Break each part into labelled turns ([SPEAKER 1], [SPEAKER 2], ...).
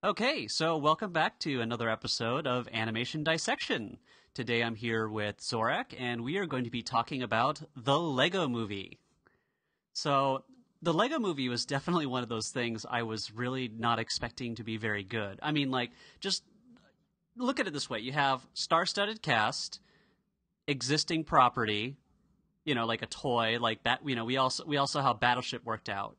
[SPEAKER 1] Okay, so welcome back to another episode of Animation Dissection. Today I'm here with Zorak, and we are going to be talking about the Lego Movie. So, the Lego Movie was definitely one of those things I was really not expecting to be very good. I mean, just look at it this way. You have star-studded cast, existing property, like a toy, like that. We also how Battleship worked out.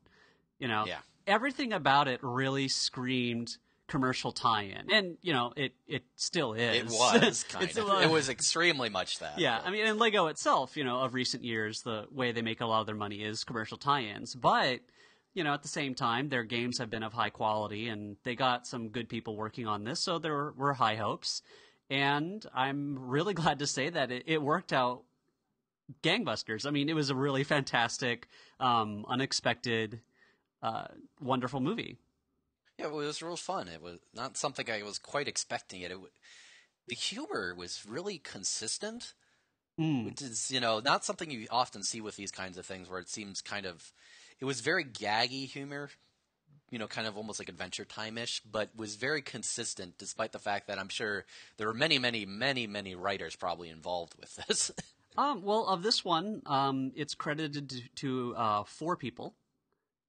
[SPEAKER 2] Yeah.
[SPEAKER 1] Everything about it really screamed commercial tie-in, and it still is.
[SPEAKER 2] It was kind of. It was extremely much that.
[SPEAKER 1] Yeah,
[SPEAKER 2] but...
[SPEAKER 1] I mean, and Lego itself, of recent years, the way they make a lot of their money is commercial tie-ins. But at the same time, their games have been of high quality, and they got some good people working on this, so there were high hopes. And I'm really glad to say that it worked out gangbusters. I mean, it was a really fantastic, unexpected, wonderful movie.
[SPEAKER 2] Yeah, it was real fun. It was not something I was quite expecting. The humor was really consistent, which is, not something you often see with these kinds of things where it seems it was very gaggy humor, kind of almost like Adventure Time-ish, but was very consistent despite the fact that I'm sure there were many, many, many, many writers probably involved with this.
[SPEAKER 1] Well, of this one, it's credited to 4 people.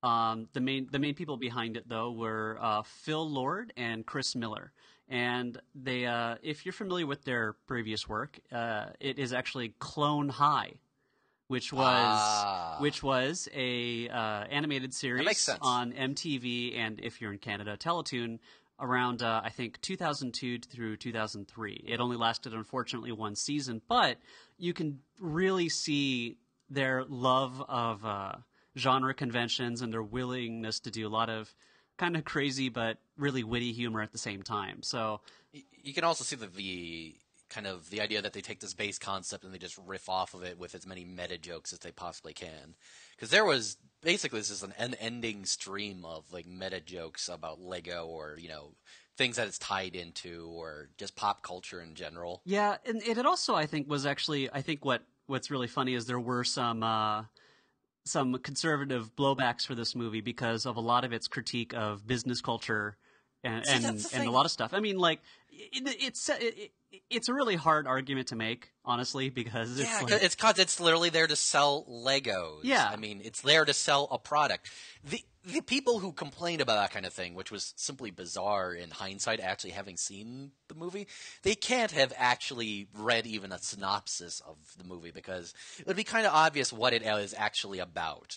[SPEAKER 1] The main people behind it, though, were Phil Lord and Chris Miller. And they, if you're familiar with their previous work, it is actually Clone High, which was a animated series on MTV, and if you're in Canada, Teletoon, around I think 2002 through 2003. It only lasted, unfortunately, 1 season, but you can really see their love of genre conventions and their willingness to do a lot of kind of crazy but really witty humor at the same time. So
[SPEAKER 2] you can also see the idea that they take this base concept and they just riff off of it with as many meta jokes as they possibly can. Because there was basically this is an unending stream of like meta jokes about Lego or things that it's tied into or just pop culture in general.
[SPEAKER 1] Yeah, and it also I think what's really funny is there were some conservative blowbacks for this movie because of a lot of its critique of business culture and a lot of stuff. I mean, it's a really hard argument to make, honestly, because
[SPEAKER 2] it's literally there to sell Legos.
[SPEAKER 1] Yeah,
[SPEAKER 2] I mean, it's there to sell a product. The people who complained about that kind of thing, which was simply bizarre in hindsight, actually having seen the movie, they can't have actually read even a synopsis of the movie because it would be kind of obvious what it is actually about.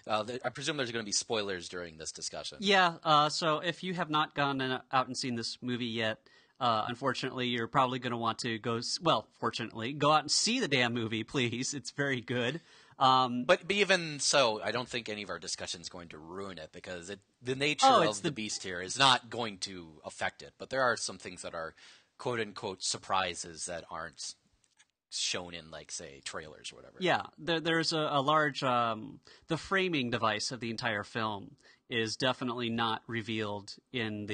[SPEAKER 2] I presume there's going to be spoilers during this discussion.
[SPEAKER 1] Yeah, so if you have not gone out and seen this movie yet, unfortunately, you're probably going to want to fortunately, go out and see the damn movie, please. It's very good.
[SPEAKER 2] But even so, I don't think any of our discussion is going to ruin it because the nature of the beast here is not going to affect it. But there are some things that are quote-unquote surprises that aren't shown in, say, trailers or whatever.
[SPEAKER 1] Yeah, there's a large the framing device of the entire film is definitely not revealed in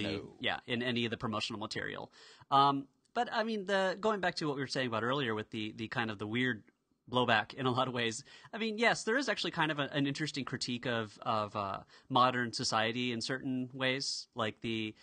[SPEAKER 1] in any of the promotional material. But I mean, going back to what we were saying about earlier with the kind of the weird blowback in a lot of ways. I mean, yes, there is actually kind of an interesting critique of modern society in certain ways, like the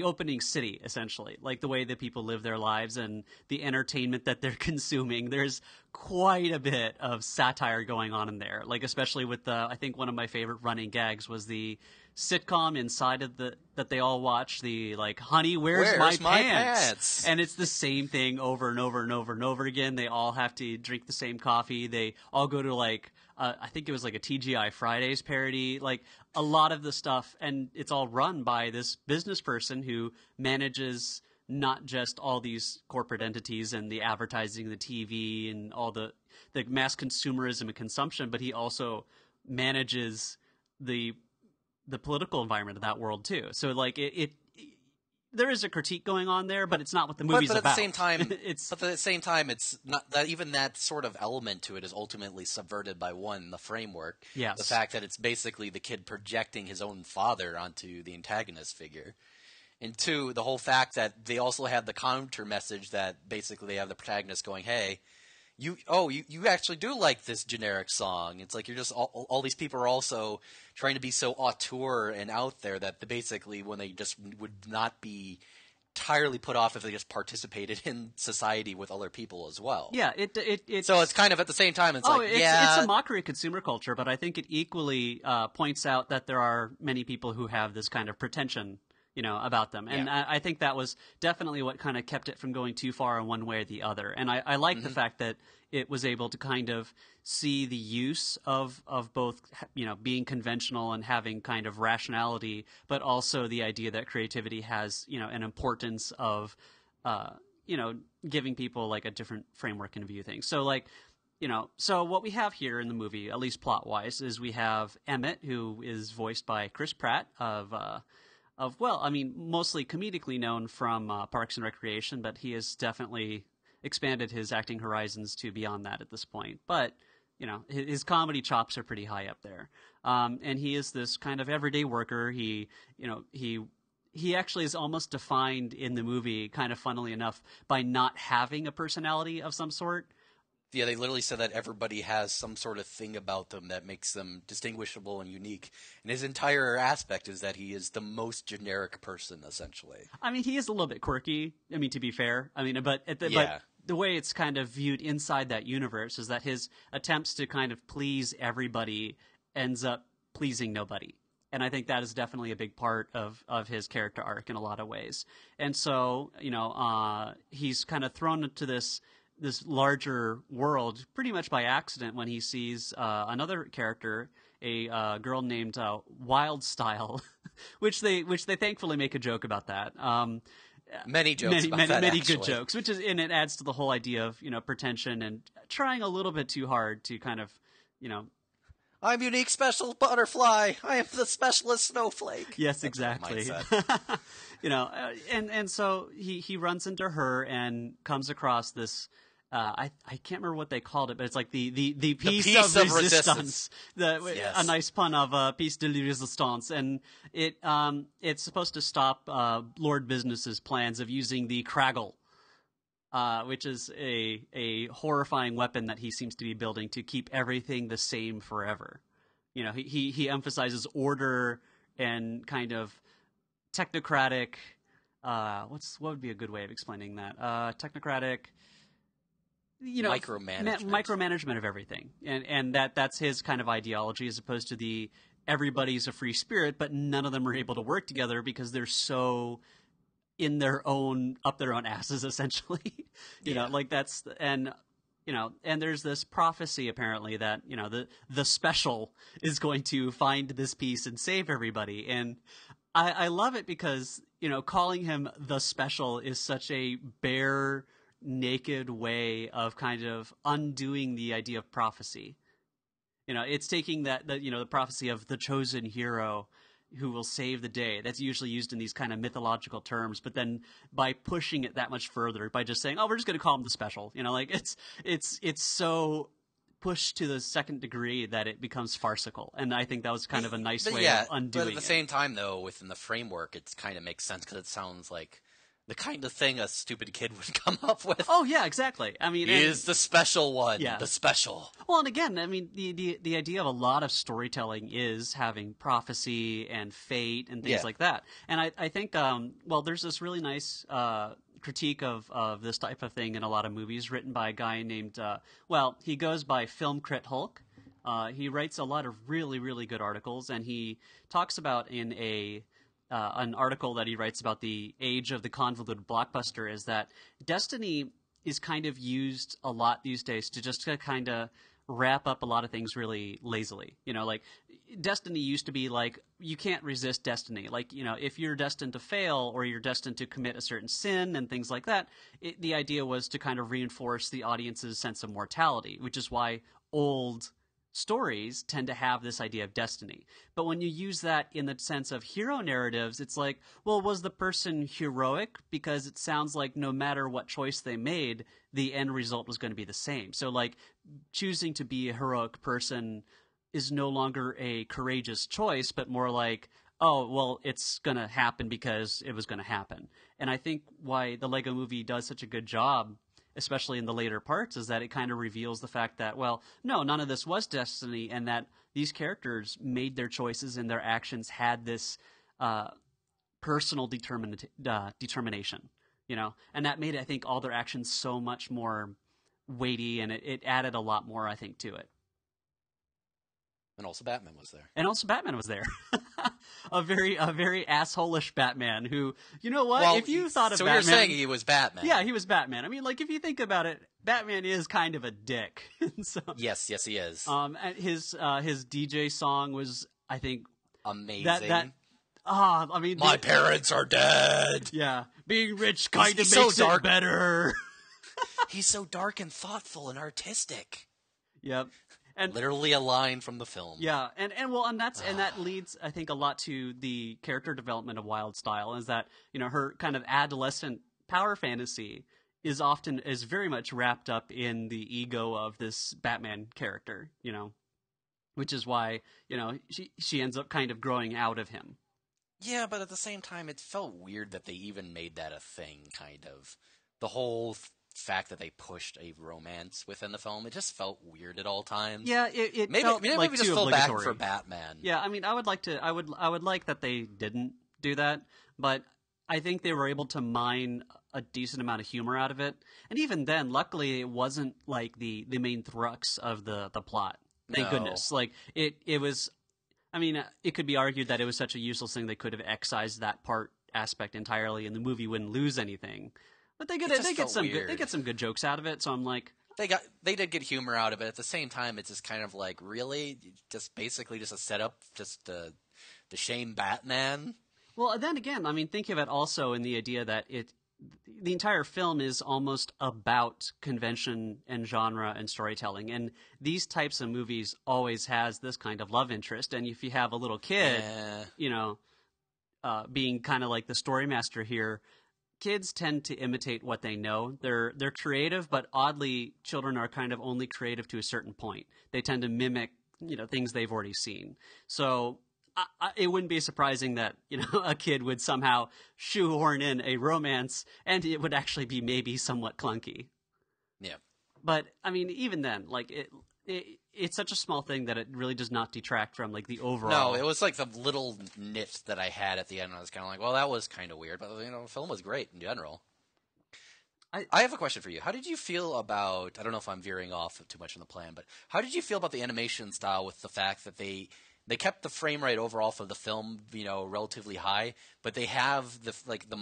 [SPEAKER 1] opening city, essentially, like the way that people live their lives and the entertainment that they're consuming. There's quite a bit of satire going on in there, like especially with I think one of my favorite running gags was the sitcom inside of that they all watch, the Honey, where's my pants? And it's the same thing over and over and over and over again. They all have to drink the same coffee. They all go to I think it was like a TGI Fridays parody, a lot of the stuff, and it's all run by this business person who manages not just all these corporate entities and the advertising, the TV, and all the mass consumerism and consumption, but he also manages the political environment of that world too. So there is a critique going on there, but it's not what the movie's about.
[SPEAKER 2] But at the same time, it's not that even that sort of element to it is ultimately subverted by the framework.
[SPEAKER 1] Yes.
[SPEAKER 2] The fact that it's basically the kid projecting his own father onto the antagonist figure. And 2, the whole fact that they also have the counter message that basically they have the protagonist going, hey, you actually do like this generic song. It's like you're just all these people are also trying to be so auteur and out there that basically when they just would not be entirely put off if they just participated in society with other people as well.
[SPEAKER 1] Yeah,
[SPEAKER 2] so it's kind of at the same time it's
[SPEAKER 1] it's a mockery of consumer culture, but I think it equally points out that there are many people who have this kind of pretension, about them. And I think that was definitely what kind of kept it from going too far in one way or the other. And I like the fact that it was able to kind of see the use of both, being conventional and having kind of rationality, but also the idea that creativity has, an importance of, giving people like a different framework and view things. So like, so what we have here in the movie, at least plot-wise, is we have Emmett, who is voiced by Chris Pratt mostly comedically known from Parks and Recreation, but he has definitely expanded his acting horizons to beyond that at this point. But, his comedy chops are pretty high up there. And he is this kind of everyday worker. He actually is almost defined in the movie, kind of funnily enough, by not having a personality of some sort.
[SPEAKER 2] Yeah, they literally said that everybody has some sort of thing about them that makes them distinguishable and unique. And his entire aspect is that he is the most generic person, essentially.
[SPEAKER 1] I mean, he is a little bit quirky, to be fair. But the way it's kind of viewed inside that universe is that his attempts to kind of please everybody ends up pleasing nobody. And I think that is definitely a big part of his character arc in a lot of ways. And so, he's kind of thrown into this larger world pretty much by accident when he sees another character, a girl named Wild Style, which they thankfully make a joke about that.
[SPEAKER 2] Many jokes about that,
[SPEAKER 1] many
[SPEAKER 2] actually.
[SPEAKER 1] good jokes, and it adds to the whole idea of pretension and trying a little bit too hard to kind of
[SPEAKER 2] I'm unique, special butterfly. I am the specialist snowflake.
[SPEAKER 1] Yes, that's exactly. And so he runs into her and comes across this. I can't remember what they called it, but it's like the piece of resistance. A nice pun of piece de resistance, and it's supposed to stop Lord Business's plans of using the Craggle, which is a horrifying weapon that he seems to be building to keep everything the same forever. He emphasizes order and kind of technocratic. What would be a good way of explaining that? Technocratic. Micromanagement of everything, and that's his kind of ideology, as opposed to the everybody's a free spirit, but none of them are able to work together because they're so up their own asses, essentially. And there's this prophecy apparently that the special is going to find this piece and save everybody, and I love it because calling him the special is such a bare, naked way of kind of undoing the idea of prophecy. It's taking the prophecy of the chosen hero who will save the day. That's usually used in these kind of mythological terms, but then by pushing it that much further, by just saying, "Oh, we're just going to call him the special," it's so pushed to the second degree that it becomes farcical. And I think that was kind of a nice way of undoing it.
[SPEAKER 2] But at the same time, though, within the framework, it kind of makes sense because it sounds like the kind of thing a stupid kid would come up with.
[SPEAKER 1] Oh yeah, exactly.
[SPEAKER 2] He is the special one. Yeah. The special.
[SPEAKER 1] Well, and again, the idea of a lot of storytelling is having prophecy and fate and things like that. And I think there's this really nice critique of this type of thing in a lot of movies written by a guy named he goes by Film Crit Hulk. He writes a lot of really, really good articles, and he talks about in an article that he writes about the age of the convoluted blockbuster is that Destiny is kind of used a lot these days to just kind of wrap up a lot of things really lazily. Like Destiny used to be like, you can't resist destiny. Like, if you're destined to fail or you're destined to commit a certain sin and things like that, the idea was to kind of reinforce the audience's sense of mortality, which is why old stories tend to have this idea of destiny. But when you use that in the sense of hero narratives, it's like, well, was the person heroic? Because it sounds like no matter what choice they made, the end result was going to be the same. So like choosing to be a heroic person is no longer a courageous choice, but more like, oh, well, it's going to happen because it was going to happen. And I think why the Lego movie does such a good job especially in the later parts, is that it kind of reveals the fact that, well, no, none of this was destiny, and that these characters made their choices and their actions had this personal determination, and that made, I think, all their actions so much more weighty, and it added a lot more, I think, to it.
[SPEAKER 2] And also Batman was there. a
[SPEAKER 1] very asshole-ish Batman who, you know what? Well, if you thought of Batman...
[SPEAKER 2] So you're saying he was Batman.
[SPEAKER 1] Yeah, he was Batman. I mean, like, if you think about it, Batman is kind of a dick. So,
[SPEAKER 2] yes, he is.
[SPEAKER 1] And his DJ song was, I think...
[SPEAKER 2] amazing.
[SPEAKER 1] My
[SPEAKER 2] parents are dead!
[SPEAKER 1] Yeah. Being rich kind of makes it better.
[SPEAKER 2] He's so dark and thoughtful and artistic.
[SPEAKER 1] Yep. And
[SPEAKER 2] literally a line from the film.
[SPEAKER 1] Yeah, and that leads, I think, a lot to the character development of Wildstyle, is that, her kind of adolescent power fantasy is very much wrapped up in the ego of this Batman character, which is why, she ends up kind of growing out of him.
[SPEAKER 2] Yeah, but at the same time, it felt weird that they even made that a thing, kind of. The whole fact that they pushed a romance within the film, it just felt weird at all times.
[SPEAKER 1] Yeah, it felt
[SPEAKER 2] maybe
[SPEAKER 1] like
[SPEAKER 2] we just
[SPEAKER 1] too
[SPEAKER 2] fell
[SPEAKER 1] obligatory.
[SPEAKER 2] back for Batman.
[SPEAKER 1] Yeah, I mean, I would like that they didn't do that, but I think they were able to mine a decent amount of humor out of it. And even then, luckily, it wasn't like the main crux of the plot. Thank goodness. Like it was. I mean, it could be argued that it was such a useless thing they could have excised that aspect entirely, and the movie wouldn't lose anything. But they get some good jokes out of it. So I'm like,
[SPEAKER 2] they did get humor out of it. At the same time, it's just kind of like, really, just basically just a setup, just to shame Batman.
[SPEAKER 1] Well, then again, I mean, think of it also in the idea that the entire film is almost about convention and genre and storytelling, and these types of movies always has this kind of love interest. And if you have a little kid, being kind of like the story master here, kids tend to imitate what they know. They're creative, but oddly, children are kind of only creative to a certain point. They tend to mimic, things they've already seen. So it wouldn't be surprising that, a kid would somehow shoehorn in a romance, and it would actually be maybe somewhat clunky.
[SPEAKER 2] Yeah.
[SPEAKER 1] But I mean, even then, like it's such a small thing that it really does not detract from like the overall.
[SPEAKER 2] No, it was like the little nit that I had at the end. I was kind of like, well, that was kind of weird, but the film was great in general. I have a question for you. How did you feel about? I don't know if I'm veering off too much on the plan, but how did you feel about the animation style with the fact that they kept the frame rate overall for the film, relatively high, but they have the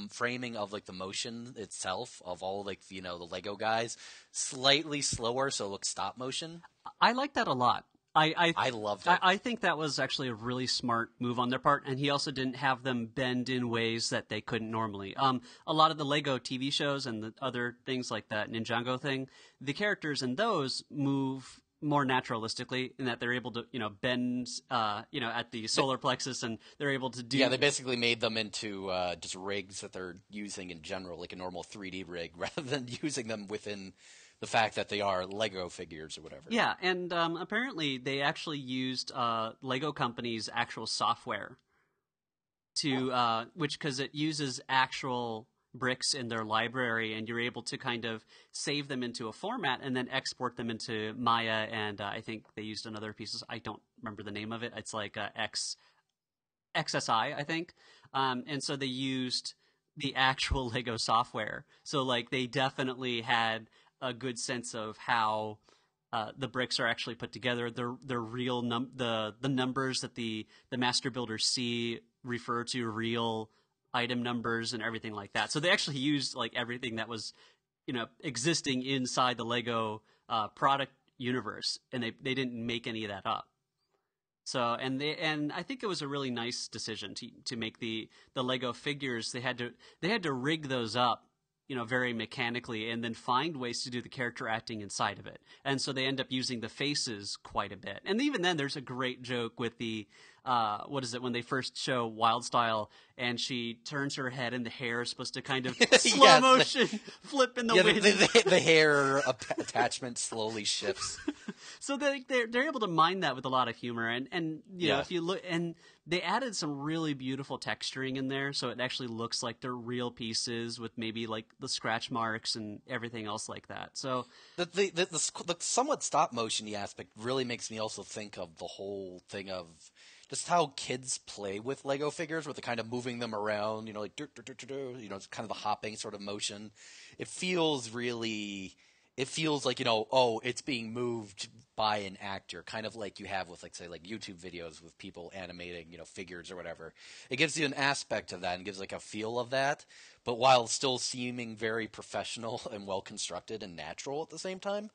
[SPEAKER 2] framing of like the motion itself of all like the Lego guys slightly slower, so it looks stop motion. I
[SPEAKER 1] like that a lot. I
[SPEAKER 2] loved it.
[SPEAKER 1] I think that was actually a really smart move on their part, and he also didn't have them bend in ways that they couldn't normally. A lot of the Lego TV shows and the other things like that Ninjago thing, the characters in those move more naturalistically in that they're able to, bend, at the solar plexus, and they're able to do.
[SPEAKER 2] Yeah, they basically made them into just rigs that they're using in general, like a normal 3D rig, rather than using them within the fact that they are Lego figures or whatever.
[SPEAKER 1] Yeah, and apparently they actually used Lego Company's actual software to, because it uses actual bricks in their library, and you're able to kind of save them into a format and then export them into Maya, and I think they used another piece. I don't remember the name of it. It's like XSI, I think. And so they used the actual Lego software. So like they definitely had a good sense of how the bricks are actually put together. They're real the numbers that the master builders see refer to real item numbers and everything like that. So they actually used like everything that was, existing inside the Lego product universe, and they didn't make any of that up. So and I think it was a really nice decision to make the Lego figures. They had to rig those up, very mechanically, and then find ways to do the character acting inside of it. And so they end up using the faces quite a bit. And even then, there's a great joke with the when they first show Wildstyle, and she turns her head and the hair is supposed to kind of slow motion flip in the wind.
[SPEAKER 2] The hair attachment slowly shifts.
[SPEAKER 1] So they're able to mine that with a lot of humor, and you know, if you look, and they added some really beautiful texturing in there, so it actually looks like they're real pieces with maybe like the scratch marks and everything else like that. So
[SPEAKER 2] the somewhat stop motion-y aspect really makes me also think of the whole thing of just how kids play with Lego figures, with the kind of moving them around, you know, like you know, it's kind of the hopping sort of motion. It feels like, you know, oh, it's being moved by an actor, kind of like you have with, like, say, like YouTube videos with people animating, you know, figures or whatever. It gives you an aspect of that and gives like a feel of that, but while still seeming very professional and well constructed and natural at the same time.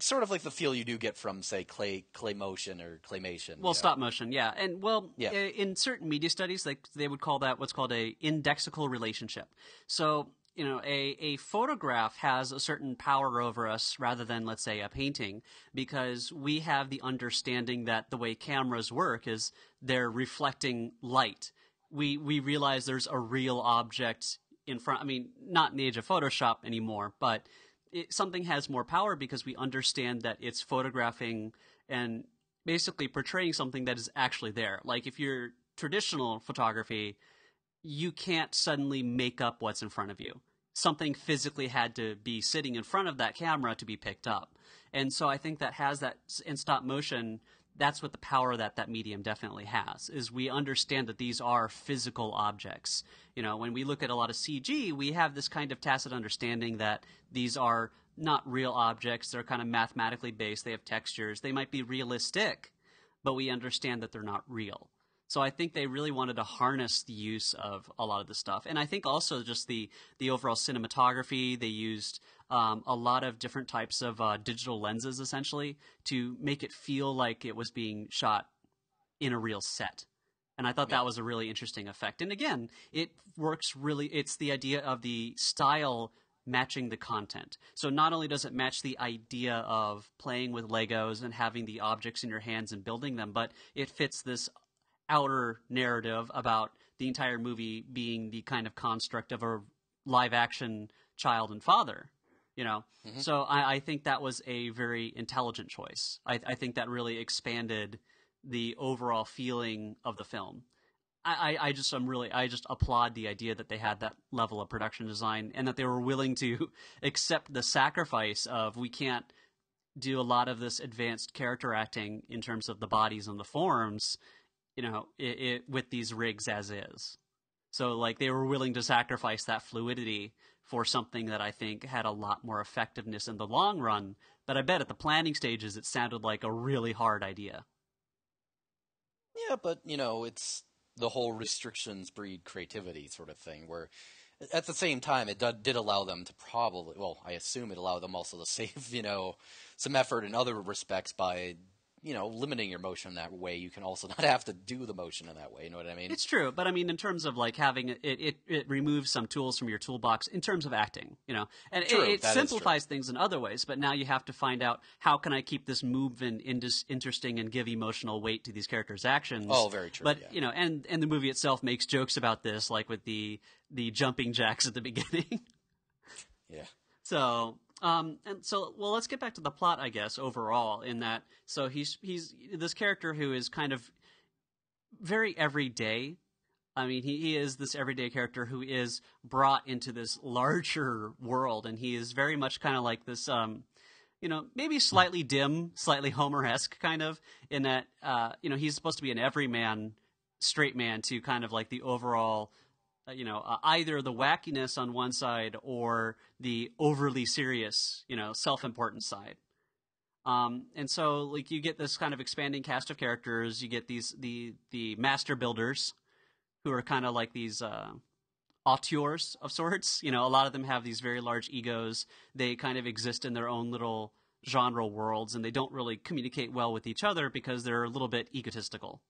[SPEAKER 2] Sort of like the feel you do get from, say, clay motion or claymation.
[SPEAKER 1] Well, stop motion, yeah. And, well,
[SPEAKER 2] yeah.
[SPEAKER 1] In certain media studies, like, they would call that what's called a indexical relationship. So, you know, a photograph has a certain power over us rather than, let's say, a painting, because we have the understanding that the way cameras work is they're reflecting light. We realize there's a real object in front. I mean, not in the age of Photoshop anymore, but something has more power because we understand that it's photographing and basically portraying something that is actually there. Like, if you're traditional photography, you can't suddenly make up what's in front of you. Something physically had to be sitting in front of that camera to be picked up. And so I think that has that in stop motion. That's what the power that medium definitely has, is we understand that these are physical objects. You know, when we look at a lot of CG, we have this kind of tacit understanding that these are not real objects. They're kind of mathematically based. They have textures. They might be realistic, but we understand that they're not real. So I think they really wanted to harness the use of a lot of this stuff. And I think also just the overall cinematography, they used a lot of different types of digital lenses, essentially, to make it feel like it was being shot in a real set. And I thought that was a really interesting effect. And again, it works really – it's the idea of the style matching the content. So not only does it match the idea of playing with Legos and having the objects in your hands and building them, but it fits this – outer narrative about the entire movie being the kind of construct of a live action child and father, you know? Mm-hmm. So I think that was a very intelligent choice. I think that really expanded the overall feeling of the film. I just applaud the idea that they had that level of production design and that they were willing to accept the sacrifice of, we can't do a lot of this advanced character acting in terms of the bodies and the forms, you know, with these rigs as is. So, like, they were willing to sacrifice that fluidity for something that I think had a lot more effectiveness in the long run. But I bet at the planning stages, it sounded like a really hard idea.
[SPEAKER 2] Yeah, but, you know, it's the whole restrictions breed creativity sort of thing, where at the same time, it did allow them to probably, well, I assume it allowed them also to save, you know, some effort in other respects by, you know, limiting your motion that way. You can also not have to do the motion in that way. You know what I mean?
[SPEAKER 1] It's true, but I mean, in terms of like having it removes some tools from your toolbox in terms of acting, you know, and it simplifies things in other ways. But now you have to find out, how can I keep this movement interesting and give emotional weight to these characters' actions?
[SPEAKER 2] Oh, very true.
[SPEAKER 1] But you know, and the movie itself makes jokes about this, like with the jumping jacks at the beginning.
[SPEAKER 2] Yeah.
[SPEAKER 1] So. Well, let's get back to the plot, I guess, overall, in that, so he's this character who is kind of very everyday. I mean, he is this everyday character who is brought into this larger world, and he is very much kind of like this, you know, maybe slightly dim, slightly Homer-esque kind of, in that, you know, he's supposed to be an everyman, straight man to kind of like the overall, you know, either the wackiness on one side or the overly serious, you know, self-important side. And so, like, you get this kind of expanding cast of characters. You get the master builders, who are kind of like these auteurs of sorts. You know, a lot of them have these very large egos. They kind of exist in their own little genre worlds, and they don't really communicate well with each other because they're a little bit egotistical.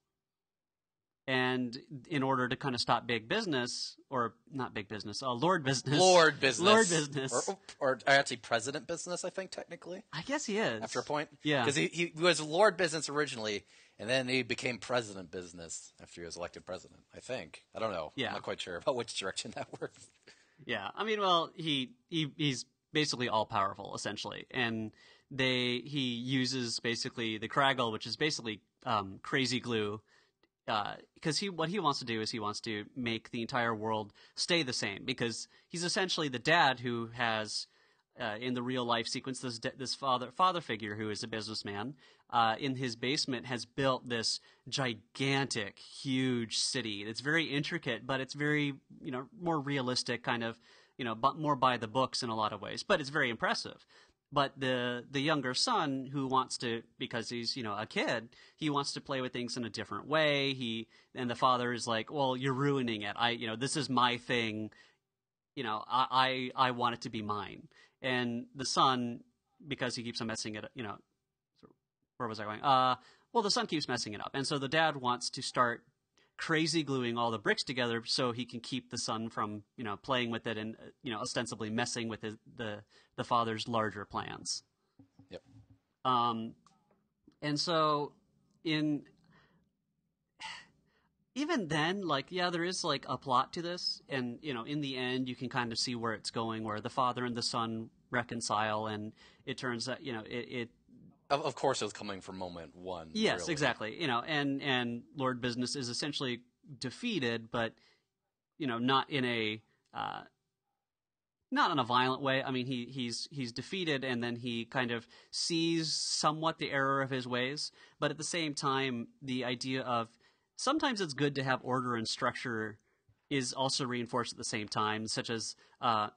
[SPEAKER 1] And in order to kind of stop big business, or not big business, Lord business,
[SPEAKER 2] or actually president business, I think, technically.
[SPEAKER 1] I guess he is.
[SPEAKER 2] After a point.
[SPEAKER 1] Yeah.
[SPEAKER 2] Because he was Lord business originally, and then he became president business after he was elected president, I think. I don't know.
[SPEAKER 1] Yeah.
[SPEAKER 2] I'm not quite sure about which direction that works.
[SPEAKER 1] Yeah. I mean, well, he's basically all-powerful, essentially. And he uses basically the Kraggle, which is basically crazy glue, because what he wants to do is he wants to make the entire world stay the same, because he's essentially the dad who has in the real life sequence this father figure who is a businessman in his basement has built this gigantic, huge city. It's very intricate, but it's very more realistic, kind of but more by the books in a lot of ways. But it's very impressive. But the younger son, who wants to, because he's a kid, he wants to play with things in a different way. And the father is like, well, you're ruining it. This is my thing. I want it to be mine. And the son, because he keeps on messing it up, where was I going? Well, the son keeps messing it up, and so the dad wants to start crazy gluing all the bricks together so he can keep the son from playing with it and ostensibly messing with the father's larger plans.
[SPEAKER 2] Yep.
[SPEAKER 1] And so even then, there is a plot to this, and in the end you can kind of see where it's going, where the father and the son reconcile, and it turns out it
[SPEAKER 2] of course it was coming from moment one.
[SPEAKER 1] Yes,
[SPEAKER 2] really.
[SPEAKER 1] Exactly. And Lord Business is essentially defeated, but not in a violent way. I mean, he's defeated, and then he kind of sees somewhat the error of his ways, but at the same time, the idea of sometimes it's good to have order and structure is also reinforced at the same time, such as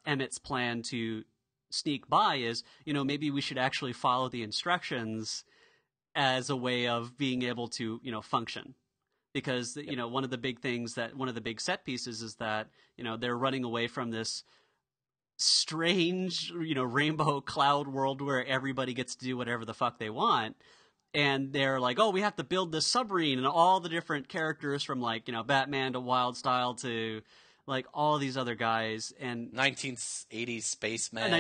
[SPEAKER 1] Emmett's plan to sneak by is, maybe we should actually follow the instructions as a way of being able to, function. Because, one of the big set pieces is that, they're running away from this strange, rainbow cloud world where everybody gets to do whatever the fuck they want. And they're like, oh, we have to build this submarine, and all the different characters from Batman to Wild Style to all these other guys, and
[SPEAKER 2] 1980s Spaceman,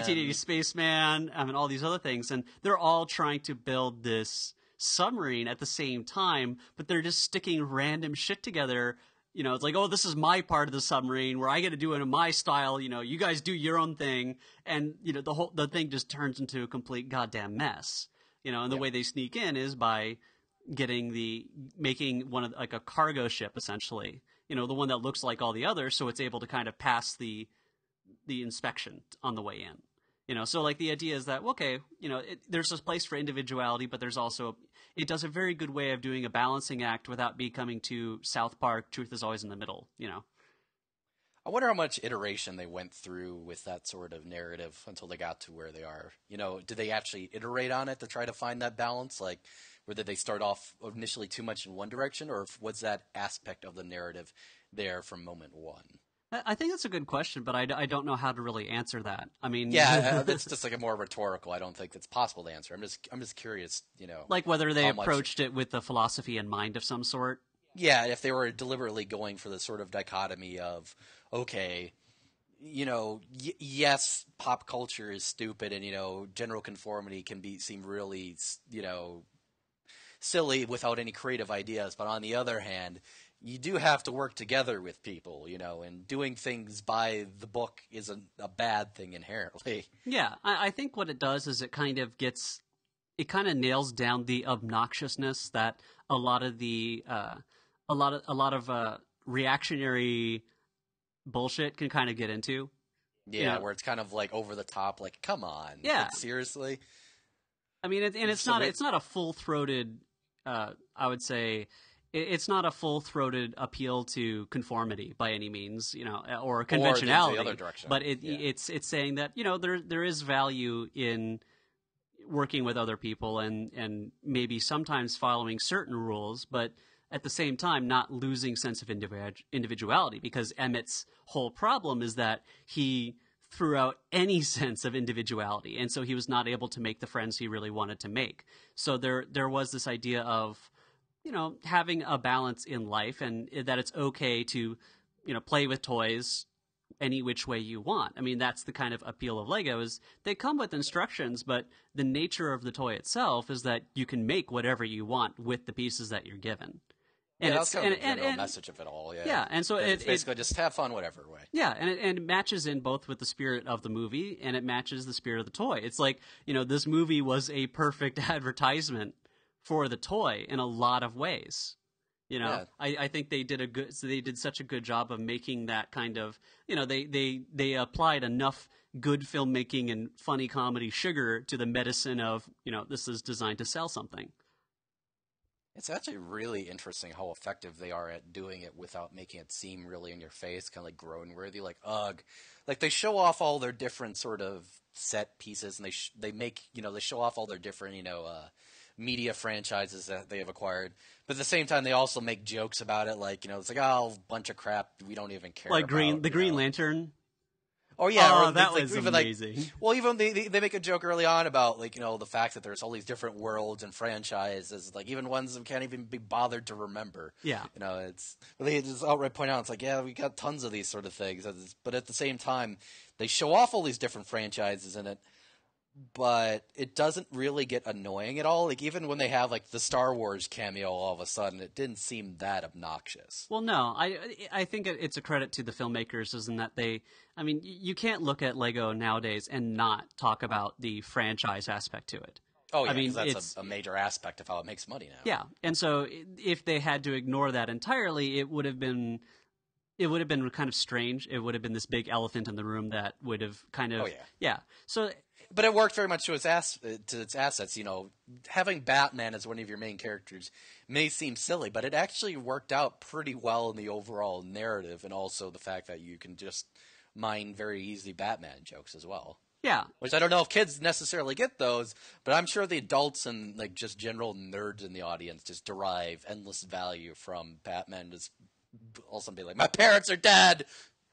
[SPEAKER 1] all these other things, and they're all trying to build this submarine at the same time, but they're just sticking random shit together. It's like, oh, this is my part of the submarine where I get to do it in my style. You guys do your own thing, and the thing just turns into a complete goddamn mess. And the way they sneak in is by making one of a cargo ship, essentially. The one that looks like all the others, so it's able to kind of pass the inspection on the way in. So the idea is that, okay, there's a place for individuality, but there's also, it does a very good way of doing a balancing act without becoming too South Park, truth is always in the middle,
[SPEAKER 2] I wonder how much iteration they went through with that sort of narrative until they got to where they are. Did they actually iterate on it to try to find that balance? Or did they start off initially too much in one direction, or was that aspect of the narrative there from moment one?
[SPEAKER 1] I think that's a good question, but I don't know how to really answer that. I mean,
[SPEAKER 2] yeah, it's just a more rhetorical. I don't think it's possible to answer. I'm just curious,
[SPEAKER 1] whether they approached it with a philosophy in mind of some sort.
[SPEAKER 2] Yeah, if they were deliberately going for the sort of dichotomy of, okay, yes, pop culture is stupid, and general conformity can seem really, silly without any creative ideas. But on the other hand, you do have to work together with people, and doing things by the book isn't a bad thing inherently.
[SPEAKER 1] Yeah, I think what it does is it kind of nails down the obnoxiousness that a lot of reactionary bullshit can kind of get into.
[SPEAKER 2] Yeah, where it's kind of over the top, come on, seriously.
[SPEAKER 1] I mean, it's not a full-throated. I would say it's not a full-throated appeal to conformity by any means, or conventionality.
[SPEAKER 2] Or the other direction.
[SPEAKER 1] But it's saying that there is value in working with other people and maybe sometimes following certain rules, but at the same time not losing sense of individuality, because Emmett's whole problem is that he threw out any sense of individuality, and so he was not able to make the friends he really wanted to make. So there was this idea of having a balance in life, and that it's okay to play with toys any which way you want. I mean, that's the kind of appeal of Lego, is they come with instructions, but the nature of the toy itself is that you can make whatever you want with the pieces that you're given. And
[SPEAKER 2] that's
[SPEAKER 1] it's
[SPEAKER 2] kind of the general message of it all. Yeah,
[SPEAKER 1] yeah, and so
[SPEAKER 2] it's basically just have fun, whatever way.
[SPEAKER 1] Yeah, and it matches in both with the spirit of the movie and it matches the spirit of the toy. It's like, this movie was a perfect advertisement for the toy in a lot of ways. I think they did such a good job of making that kind of, they applied enough good filmmaking and funny comedy sugar to the medicine of, this is designed to sell something.
[SPEAKER 2] It's actually really interesting how effective they are at doing it without making it seem really in your face, kind of like groan-worthy, like ugh. Like they show off all their different sort of set pieces, and they show off all their different media franchises that they have acquired. But at the same time, they also make jokes about it, like it's like bunch of crap we don't even care.
[SPEAKER 1] Like
[SPEAKER 2] about,
[SPEAKER 1] the Green Lantern.
[SPEAKER 2] Oh yeah,
[SPEAKER 1] that was amazing.
[SPEAKER 2] Even they make a joke early on about the fact that there's all these different worlds and franchises, like even ones that can't even be bothered to remember.
[SPEAKER 1] Yeah,
[SPEAKER 2] they just outright point out it's like we got tons of these sort of things, but at the same time they show off all these different franchises in it. But it doesn't really get annoying at all. Like even when they have like the Star Wars cameo, all of a sudden it didn't seem that obnoxious.
[SPEAKER 1] Well, no, I think it's a credit to the filmmakers, isn't that you can't look at Lego nowadays and not talk about the franchise aspect to it.
[SPEAKER 2] Oh yeah, because that's a major aspect of how it makes money now.
[SPEAKER 1] Yeah, and so if they had to ignore that entirely, it would have been kind of strange. It would have been this big elephant in the room that would have kind of yeah. So.
[SPEAKER 2] But it worked very much to its assets. Having Batman as one of your main characters may seem silly, but it actually worked out pretty well in the overall narrative, and also the fact that you can just mine very easy Batman jokes as well.
[SPEAKER 1] Yeah.
[SPEAKER 2] Which I don't know if kids necessarily get those, but I'm sure the adults and like just general nerds in the audience just derive endless value from Batman just also be like, my parents are dead!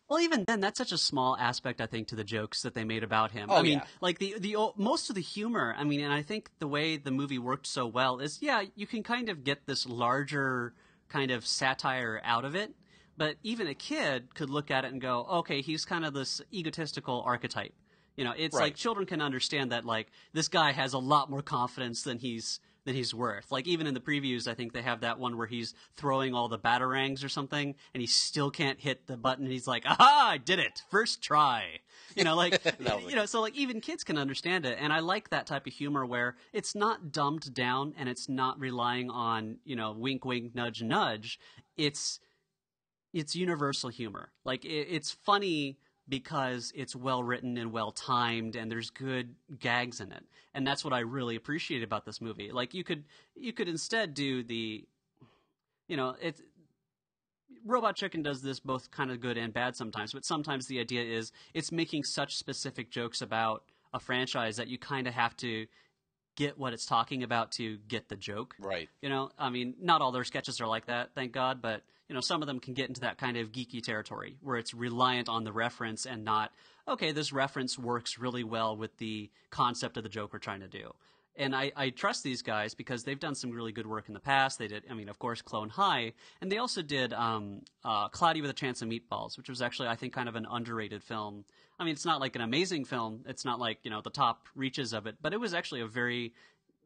[SPEAKER 1] Well, even then, that's such a small aspect, I think, to the jokes that they made about him.
[SPEAKER 2] Oh,
[SPEAKER 1] like the most of the humor. And I think the way the movie worked so well is, you can kind of get this larger kind of satire out of it. But even a kid could look at it and go, okay, he's kind of this egotistical archetype. It's
[SPEAKER 2] right.
[SPEAKER 1] Like children can understand that, like, this guy has a lot more confidence than he's worth. Like, even in the previews, I think they have that one where he's throwing all the batarangs or something, and he still can't hit the button. And he's like, aha, I did it. First try. So like even kids can understand it. And I like that type of humor where it's not dumbed down and it's not relying on, wink, wink, nudge, nudge. It's universal humor. Like, it's funny because it's well written and well timed and there's good gags in it. And that's what I really appreciate about this movie. Like you could instead do Robot Chicken does this both kind of good and bad sometimes, but sometimes the idea is it's making such specific jokes about a franchise that you kind of have to get what it's talking about to get the joke.
[SPEAKER 2] Right.
[SPEAKER 1] Not all their sketches are like that, thank God, but some of them can get into that kind of geeky territory where it's reliant on the reference and not, okay, this reference works really well with the concept of the joke we're trying to do. And I trust these guys because they've done some really good work in the past. They did, of course, Clone High. And they also did Cloudy with a Chance of Meatballs, which was actually, I think, kind of an underrated film. It's not like an amazing film. It's not like, the top reaches of it. But it was actually a very,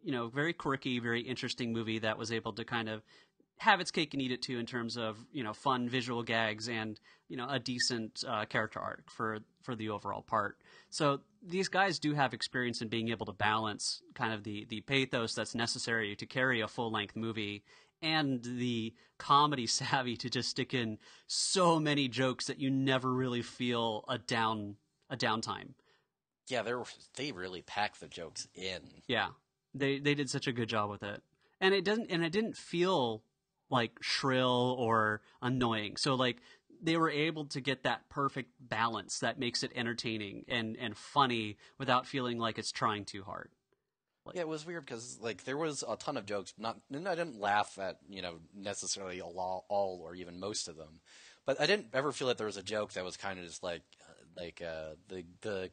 [SPEAKER 1] very quirky, very interesting movie that was able to kind of have its cake and eat it too in terms of, fun visual gags and, a decent character arc for the overall part. So these guys do have experience in being able to balance kind of the pathos that's necessary to carry a full-length movie and the comedy savvy to just stick in so many jokes that you never really feel a downtime.
[SPEAKER 2] Yeah, they really pack the jokes in.
[SPEAKER 1] Yeah, they did such a good job with it. And it didn't feel like shrill or annoying. So like they were able to get that perfect balance that makes it entertaining and funny without feeling like it's trying too hard.
[SPEAKER 2] Yeah, it was weird because like there was a ton of jokes. And I didn't laugh at necessarily all or even most of them, but I didn't ever feel that there was a joke that was kind of just like the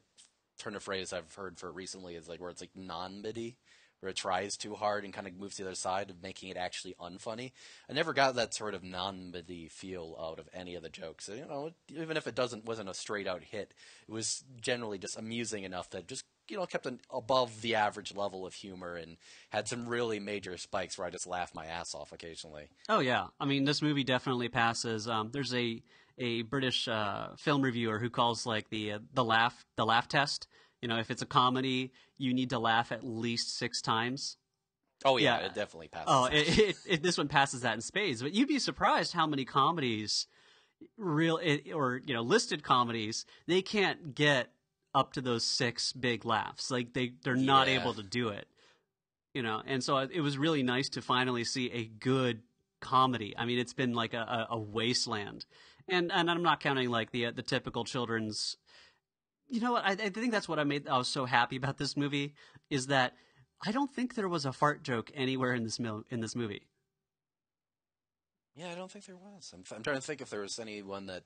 [SPEAKER 2] turn of phrase I've heard for it recently is like where it's like non-MIDI. Where it tries too hard and kind of moves to the other side of making it actually unfunny. I never got that sort of non-MIDI feel out of any of the jokes. Even if it wasn't a straight out hit, it was generally just amusing enough that just kept an above the average level of humor and had some really major spikes where I just laughed my ass off occasionally.
[SPEAKER 1] Oh yeah, I mean this movie definitely passes. There's a British film reviewer who calls like the laugh test. If it's a comedy, you need to laugh at least 6 times.
[SPEAKER 2] Oh yeah, it definitely passes.
[SPEAKER 1] Oh, this one passes that in spades. But you'd be surprised how many comedies, listed comedies, they can't get up to those 6 big laughs. Like they're not able to do it. And so it was really nice to finally see a good comedy. I mean, it's been like a wasteland, and I'm not counting like the typical children's. You know what? I think that's what I was so happy about this movie is that I don't think there was a fart joke anywhere in this movie.
[SPEAKER 2] Yeah, I don't think there was. I'm trying to think if there was anyone that.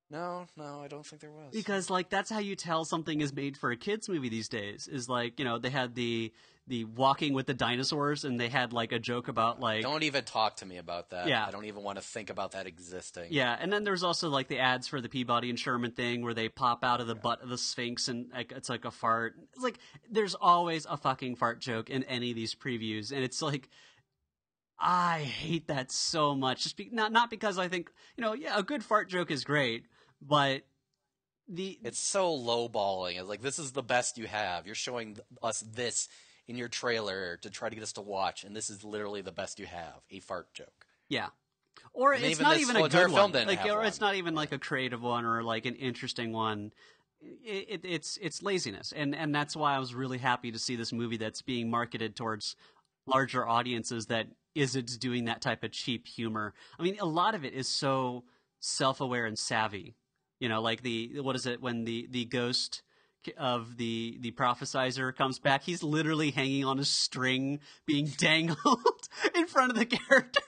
[SPEAKER 2] No, I don't think there was.
[SPEAKER 1] Because like that's how you tell something is made for a kids movie these days. Is like they had the walking with the dinosaurs, and they had like a joke about like.
[SPEAKER 2] Don't even talk to me about that.
[SPEAKER 1] Yeah.
[SPEAKER 2] I don't even want to think about that existing.
[SPEAKER 1] Yeah, and then there's also like the ads for the Peabody and Sherman thing where they pop out of the butt of the Sphinx and it's like a fart. It's like there's always a fucking fart joke in any of these previews, and it's like. I hate that so much. Just not because I think a good fart joke is great, but
[SPEAKER 2] it's so lowballing. It's like this is the best you have. You're showing us this in your trailer to try to get us to watch, and this is literally the best you have. A fart joke.
[SPEAKER 1] Yeah, or
[SPEAKER 2] and
[SPEAKER 1] it's not even a good one. Or
[SPEAKER 2] one.
[SPEAKER 1] It's not even like a creative one or like an interesting one. It's laziness, and that's why I was really happy to see this movie that's being marketed towards larger audiences that isn't doing that type of cheap humor. I mean, a lot of it is so self-aware and savvy. Like what is it when the ghost of the prophesizer comes back? He's literally hanging on a string, being dangled in front of the character.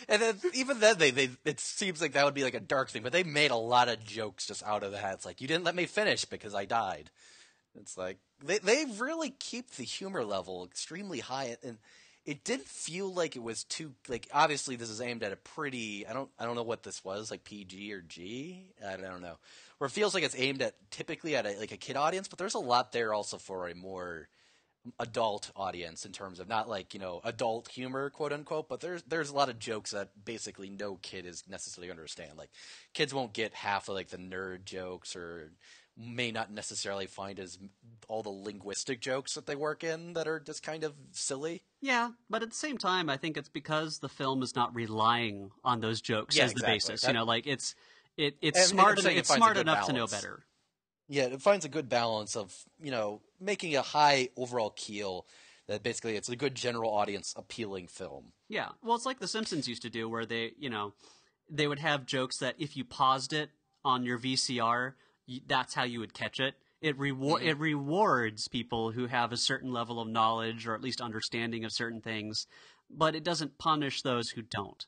[SPEAKER 2] And then even then, it seems like that would be like a dark thing, but they made a lot of jokes just out of that. It's like you didn't let me finish because I died. It's like they really keep the humor level extremely high, and it didn't feel like it was too like. Obviously, this is aimed at a pretty. I don't know what this was, like PG or G. I don't know. Or it feels like it's aimed at typically at a kid audience, but there's a lot there also for a more adult audience in terms of not like adult humor, quote unquote. But there's a lot of jokes that basically no kid is necessarily understand. Like kids won't get half of like the nerd jokes or. May not necessarily find as all the linguistic jokes that they work in that are just kind of silly.
[SPEAKER 1] Yeah, but at the same time, I think it's because the film is not relying on those jokes as the basis. It's smart enough to know better.
[SPEAKER 2] Yeah, it finds a good balance of making a high overall keel that basically it's a good general audience appealing film.
[SPEAKER 1] Yeah, well, it's like The Simpsons used to do, where they would have jokes that if you paused it on your VCR. That's how you would catch it. It rewards people who have a certain level of knowledge or at least understanding of certain things, but it doesn't punish those who don't.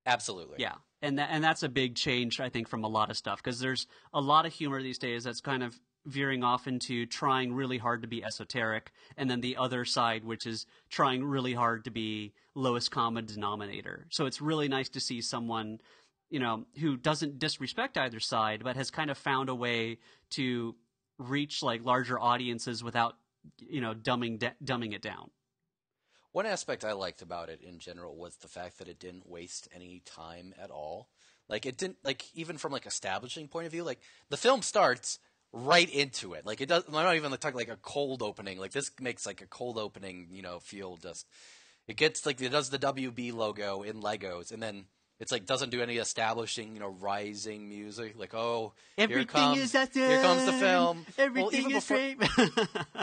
[SPEAKER 2] Absolutely.
[SPEAKER 1] Yeah, and that's a big change, I think, from a lot of stuff, because there's a lot of humor these days that's kind of veering off into trying really hard to be esoteric, and then the other side, which is trying really hard to be lowest common denominator. So it's really nice to see someone who doesn't disrespect either side, but has kind of found a way to reach like larger audiences without, dumbing it down.
[SPEAKER 2] One aspect I liked about it in general was the fact that it didn't waste any time at all. Like it didn't, like even from like establishing point of view, like the film starts right into it. Like it does. I'm not even talking like a cold opening. Like this makes like a cold opening, feel just. It gets like it does the WB logo in Legos, and then. It's like doesn't do any establishing, rising music. Like,
[SPEAKER 1] everything is
[SPEAKER 2] here comes the film.
[SPEAKER 1] Everything is great.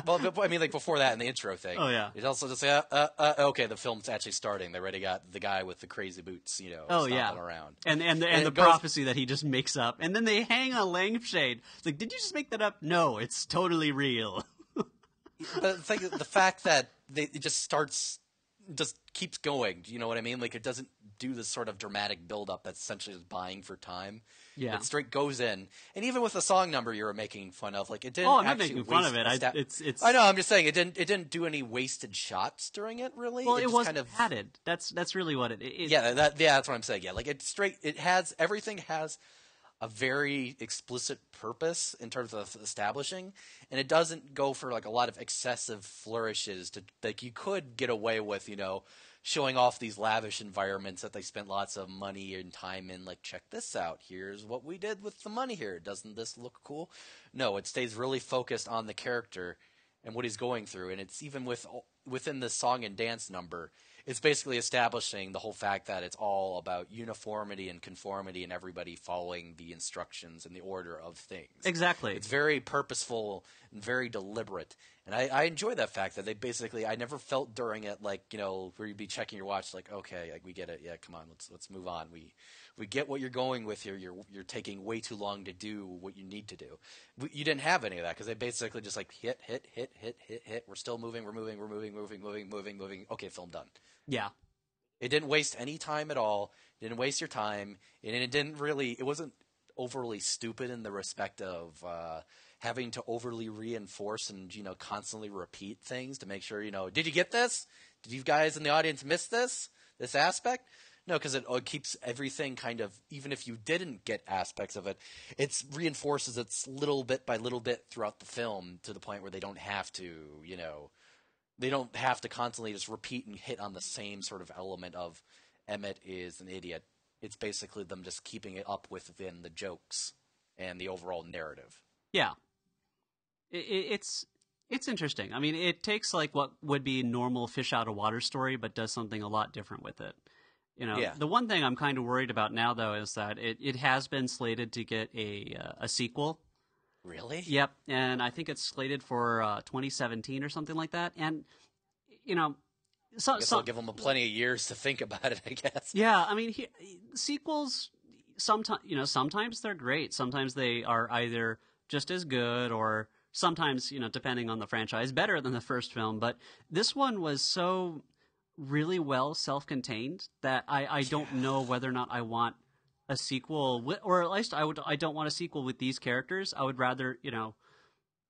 [SPEAKER 2] Well, I mean, like before that in the intro thing.
[SPEAKER 1] Oh yeah.
[SPEAKER 2] It's also just okay, the film's actually starting. They already got the guy with the crazy boots, stomping around.
[SPEAKER 1] And the prophecy that he just makes up, and then they hang a lampshade. It's like, did you just make that up? No, it's totally real.
[SPEAKER 2] The fact that it just keeps going. Do you know what I mean? Like it doesn't do this sort of dramatic build-up that's essentially just buying for time.
[SPEAKER 1] Yeah.
[SPEAKER 2] It straight goes in. And even with the song number you were making fun of, like it didn't
[SPEAKER 1] I'm not making fun of it. It's
[SPEAKER 2] I know, I'm just saying it didn't do any wasted shots during it, really.
[SPEAKER 1] Well, it was kind of added. That's really what it is.
[SPEAKER 2] Yeah, that's what I'm saying. Yeah, like it has everything has a very explicit purpose in terms of establishing, and it doesn't go for like a lot of excessive flourishes to like you could get away with, showing off these lavish environments that they spent lots of money and time in. Like, check this out. Here's what we did with the money here. Doesn't this look cool? No, it stays really focused on the character and what he's going through, and it's even within the song and dance number. It's basically establishing the whole fact that it's all about uniformity and conformity and everybody following the instructions and the order of things.
[SPEAKER 1] Exactly.
[SPEAKER 2] It's very purposeful and very deliberate. And I enjoy that fact that they basically, I never felt during it like, where you'd be checking your watch like, okay, like we get it. Yeah, come on, let's move on. We get what you're going with here. You're taking way too long to do what you need to do. You didn't have any of that because they basically just like hit. We're still moving. We're moving. Okay, film done.
[SPEAKER 1] Yeah.
[SPEAKER 2] It didn't waste any time at all. It didn't waste your time. And it wasn't overly stupid in the respect of having to overly reinforce and, constantly repeat things to make sure, did you get this? Did you guys in the audience miss this aspect? No, because it keeps everything kind of, even if you didn't get aspects of it, it reinforces it little bit by little bit throughout the film to the point where they don't have to, they don't have to constantly just repeat and hit on the same sort of element of Emmett is an idiot. It's basically them just keeping it up within the jokes and the overall narrative.
[SPEAKER 1] Yeah. It's interesting. I mean, it takes like what would be a normal fish out of water story, but does something a lot different with it.
[SPEAKER 2] Yeah.
[SPEAKER 1] The one thing I'm kind of worried about now, though, is that it has been slated to get a sequel.
[SPEAKER 2] Really?
[SPEAKER 1] Yep, and I think it's slated for 2017 or something like that. And
[SPEAKER 2] I guess I'll give them plenty of years to think about it, I guess.
[SPEAKER 1] Yeah, I mean, sequels sometimes they're great. Sometimes they are either just as good or sometimes, depending on the franchise, better than the first film. But this one was so really well self-contained that I don't know whether or not I want a sequel, or at least I don't want a sequel with these characters. I would rather,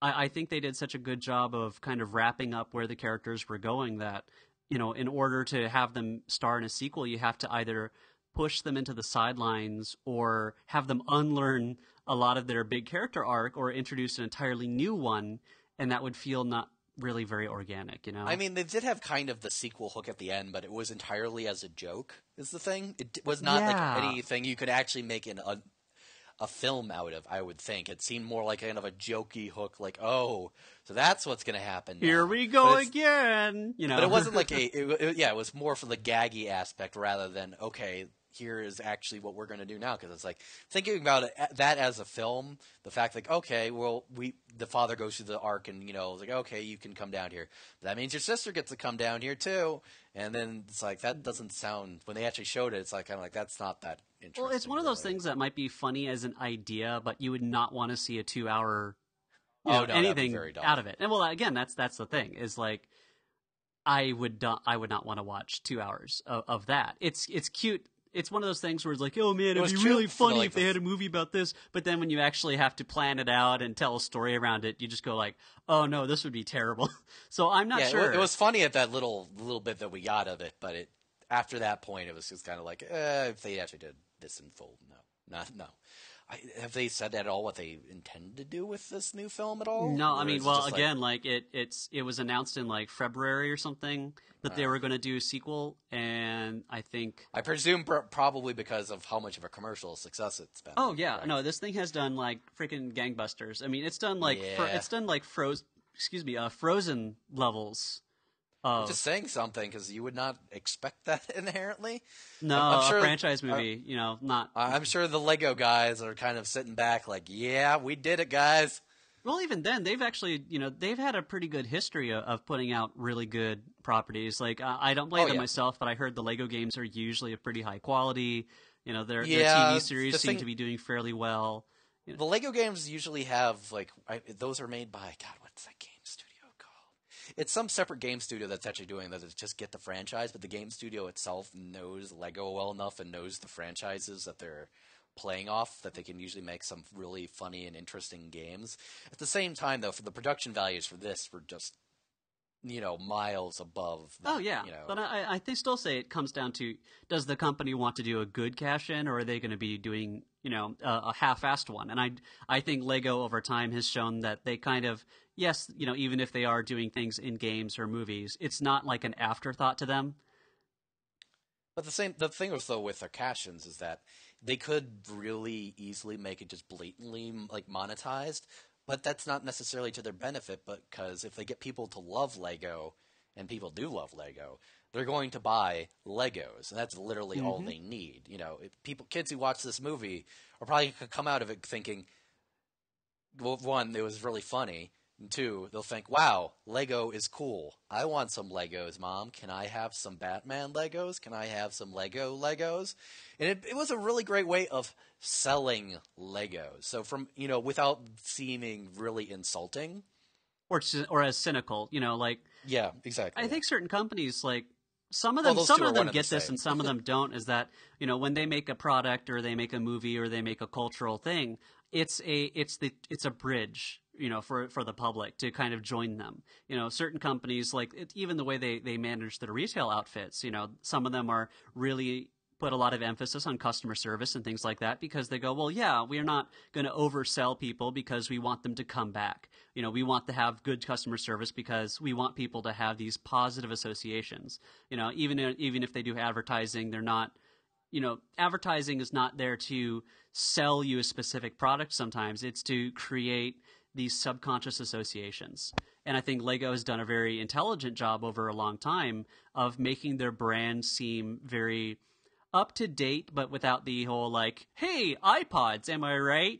[SPEAKER 1] I think they did such a good job of kind of wrapping up where the characters were going that, in order to have them star in a sequel, you have to either push them into the sidelines or have them unlearn a lot of their big character arc or introduce an entirely new one, and that would feel not really very organic,
[SPEAKER 2] I mean, they did have kind of the sequel hook at the end, but it was entirely as a joke, is the thing. It was not like anything you could actually make a film out of, I would think. It seemed more like kind of a jokey hook, like, oh, so that's what's going to happen now.
[SPEAKER 1] Here we go again,
[SPEAKER 2] But it wasn't like it was more for the gaggy aspect rather than, okay, here is actually what we're going to do now. Because it's like, thinking about that as a film, the fact like, okay, well, the father goes through the arc and, it's like, okay, you can come down here. But that means your sister gets to come down here too. And then it's like, that doesn't sound, when they actually showed it, it's like, kind of like, that's not that interesting.
[SPEAKER 1] Well, it's one of those things that might be funny as an idea, but you would not want to see a 2-hour anything out of it. And well, again, that's the thing is like, I would not want to watch 2 hours of that. It's cute. It's one of those things where it's like, oh man, it'd be really funny if they had a movie about this. But then when you actually have to plan it out and tell a story around it, you just go like, oh no, this would be terrible. So I'm not sure.
[SPEAKER 2] It was funny at that little bit that we got of it, but after that point, it was just kind of like, if they actually did this in full, no. Have they said at all what they intend to do with this new film at all?
[SPEAKER 1] No, I mean, well, again, like it was announced in like February or something that they were going to do a sequel, and I presume
[SPEAKER 2] probably because of how much of a commercial success it's been.
[SPEAKER 1] Oh yeah, right? No, this thing has done like freaking gangbusters. I mean, it's done like Frozen levels.
[SPEAKER 2] Just saying something because you would not expect that inherently.
[SPEAKER 1] No, I'm sure, a franchise movie, not.
[SPEAKER 2] I'm sure the Lego guys are kind of sitting back like, yeah, we did it, guys.
[SPEAKER 1] Well, even then, they've actually, they've had a pretty good history of putting out really good properties. Like, I don't play them myself, but I heard the Lego games are usually of pretty high quality. Their TV series seem to be doing fairly well.
[SPEAKER 2] The Lego games usually have, those are made by, God, what's that game studio? It's some separate game studio that's actually doing that. It's just get the franchise, but the game studio itself knows Lego well enough and knows the franchises that they're playing off that they can usually make some really funny and interesting games. At the same time, though, for the production values for this were just miles above that,
[SPEAKER 1] Oh yeah, but I still say it comes down to, does the company want to do a good cash in, or are they going to be doing a half-assed one? And I think Lego over time has shown that they kind of, yes, even if they are doing things in games or movies, it's not like an afterthought to them.
[SPEAKER 2] But the thing is though with their cash-ins is that they could really easily make it just blatantly like monetized, but that's not necessarily to their benefit. Because if they get people to love Lego, and people do love Lego, they're going to buy Legos, and that's literally all
[SPEAKER 1] Mm-hmm.
[SPEAKER 2] they need. Kids who watch this movie are probably going to come out of it thinking, well, one, it was really funny. And two, they'll think, wow, Lego is cool. I want some Legos, Mom. Can I have some Batman Legos? Can I have some Lego Legos? And it was a really great way of selling Legos. So without seeming really insulting.
[SPEAKER 1] Or as cynical, like,
[SPEAKER 2] Yeah, exactly.
[SPEAKER 1] I think certain companies, like, some of
[SPEAKER 2] Well,
[SPEAKER 1] them
[SPEAKER 2] those two are one and
[SPEAKER 1] get
[SPEAKER 2] the
[SPEAKER 1] this
[SPEAKER 2] same.
[SPEAKER 1] and some of them don't, is that, when they make a product or they make a movie or they make a cultural thing, it's a bridge, for the public to kind of join them. Certain companies, like even the way they manage their retail outfits, some of them are really put a lot of emphasis on customer service and things like that, because they go, well, yeah, we're not going to oversell people because we want them to come back. We want to have good customer service because we want people to have these positive associations. Even if they do advertising, they're not, advertising is not there to sell you a specific product. Sometimes it's to create these subconscious associations. And I think Lego has done a very intelligent job over a long time of making their brand seem very up to date, but without the whole like, hey, iPods, am I right?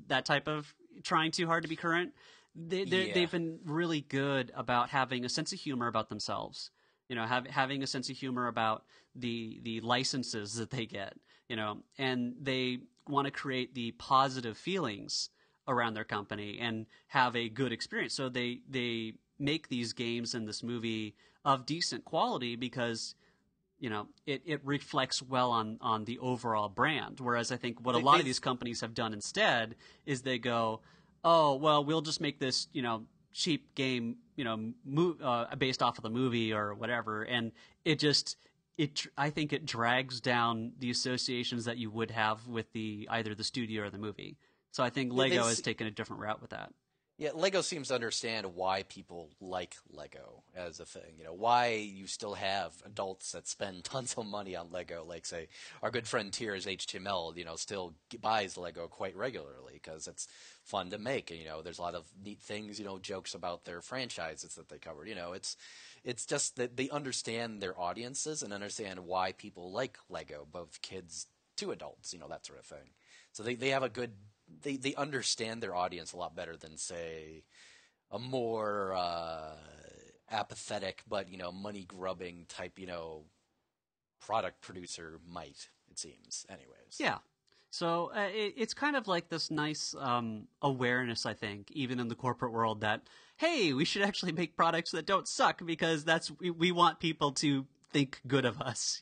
[SPEAKER 1] That type of trying too hard to be current. They've been really good about having a sense of humor about themselves. Having a sense of humor about the licenses that they get. And they want to create the positive feelings around their company and have a good experience. So they make these games and this movie of decent quality because it reflects well on the overall brand. Whereas I think what a lot of these companies have done instead is they go, oh, well, we'll just make this, cheap game, based off of the movie or whatever. And I think it drags down the associations that you would have with either the studio or the movie. So I think Lego has taken a different route with that.
[SPEAKER 2] Yeah, Lego seems to understand why people like Lego as a thing. Why you still have adults that spend tons of money on Lego. Like, say, our good friend Tears HTML, still buys Lego quite regularly because it's fun to make. And, there's a lot of neat things, jokes about their franchises that they covered. It's just that they understand their audiences and understand why people like Lego, both kids to adults, that sort of thing. So they have a good... They understand their audience a lot better than, say, a more apathetic but money grubbing type product producer might. It seems, anyways.
[SPEAKER 1] Yeah. So it's kind of like this nice awareness, I think, even in the corporate world, that hey, we should actually make products that don't suck because we want people to think good of us.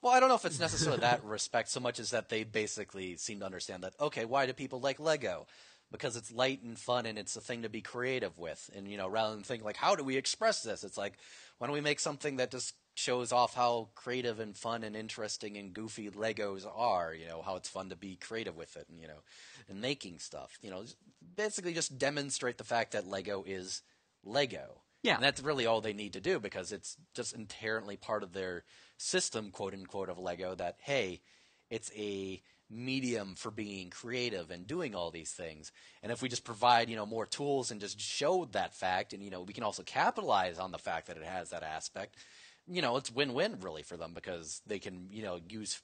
[SPEAKER 2] Well, I don't know if it's necessarily that respect so much as that they basically seem to understand that, okay, why do people like Lego? Because it's light and fun and it's a thing to be creative with. And, rather than think like, how do we express this? It's like, why don't we make something that just shows off how creative and fun and interesting and goofy Legos are, how it's fun to be creative with it and, and making stuff. Basically just demonstrate the fact that Lego is Lego.
[SPEAKER 1] Yeah.
[SPEAKER 2] And that's really all they need to do because it's just inherently part of their system, quote unquote, of Lego that, hey, it's a medium for being creative and doing all these things. And if we just provide, more tools and just show that fact and, we can also capitalize on the fact that it has that aspect, it's win-win really for them because they can, use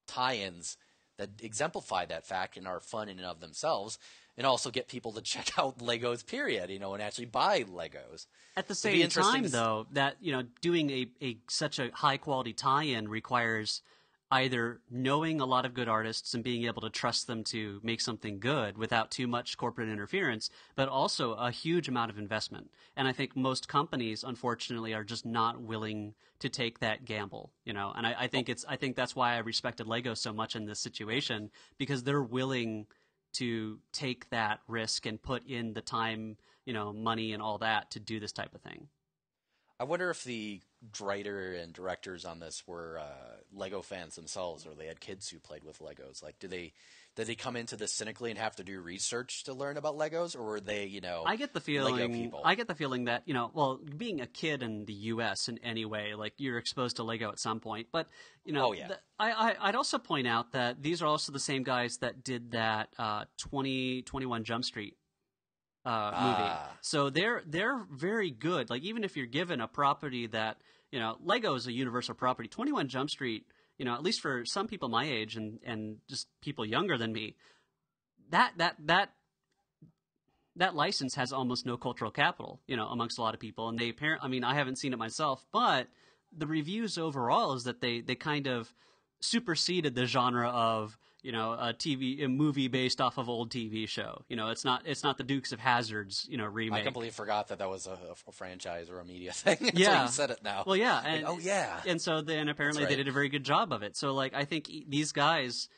[SPEAKER 2] tie-ins that exemplify that fact and are fun in and of themselves and also get people to check out Legos, period, and actually buy Legos.
[SPEAKER 1] At the same time, though, that, doing such a high-quality tie-in requires either knowing a lot of good artists and being able to trust them to make something good without too much corporate interference, but also a huge amount of investment. And I think most companies, unfortunately, are just not willing to take that gamble, And I think that's why I respected Lego so much in this situation, because they're willing to take that risk and put in the time money and all that to do this type of thing.
[SPEAKER 2] I wonder if the writer and directors on this were Lego fans themselves, or they had kids who played with Legos. Like, did they come into this cynically and have to do research to learn about Legos, or were they,
[SPEAKER 1] I get the feeling,
[SPEAKER 2] Lego people?
[SPEAKER 1] I get the feeling that, well, being a kid in the U.S. in any way, like, you're exposed to Lego at some point. But,
[SPEAKER 2] Oh, yeah.
[SPEAKER 1] I'd also point out that these are also the same guys that did that 21 Jump Street movie. So they're very good. Like, even if you're given a property that, Lego is a universal property, 21 Jump Street, at least for some people my age and just people younger than me, that license has almost no cultural capital, amongst a lot of people. And I haven't seen it myself, but the reviews overall is that they kind of superseded the genre of, a movie based off of old TV show. It's not the Dukes of Hazzard's, remake.
[SPEAKER 2] I completely forgot that was a franchise or a media thing.
[SPEAKER 1] Yeah.
[SPEAKER 2] You said it now.
[SPEAKER 1] Well, yeah. And,
[SPEAKER 2] oh, yeah.
[SPEAKER 1] And so then apparently
[SPEAKER 2] That's
[SPEAKER 1] they
[SPEAKER 2] right.
[SPEAKER 1] did a very good job of it. So, like, I think these guys,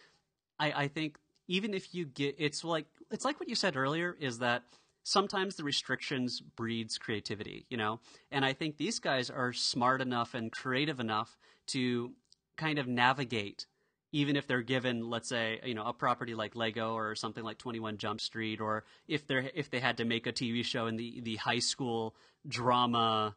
[SPEAKER 1] I think even if you get, it's like what you said earlier, is that sometimes the restrictions breeds creativity, and I think these guys are smart enough and creative enough to kind of navigate, even if they're given, let's say, a property like Lego or something like 21 Jump Street, or if they had to make a TV show in the high school drama,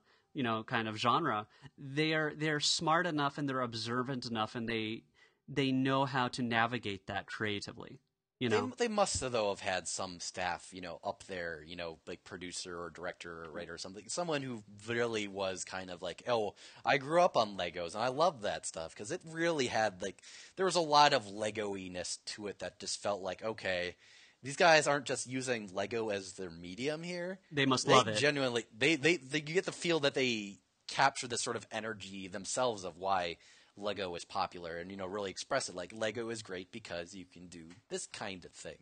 [SPEAKER 1] kind of genre, they're smart enough and they're observant enough, and they know how to navigate that creatively.
[SPEAKER 2] They must have, though, have had some staff, up there, like producer or director or writer or something. Someone who really was kind of like, oh, I grew up on Legos and I love that stuff, because it really had, like, there was a lot of Lego-iness to it that just felt like, okay, these guys aren't just using Lego as their medium here.
[SPEAKER 1] They must love it.
[SPEAKER 2] Genuinely, you get the feel that they capture this sort of energy themselves of why Lego is popular, and really express it. Like, Lego is great because you can do this kind of thing.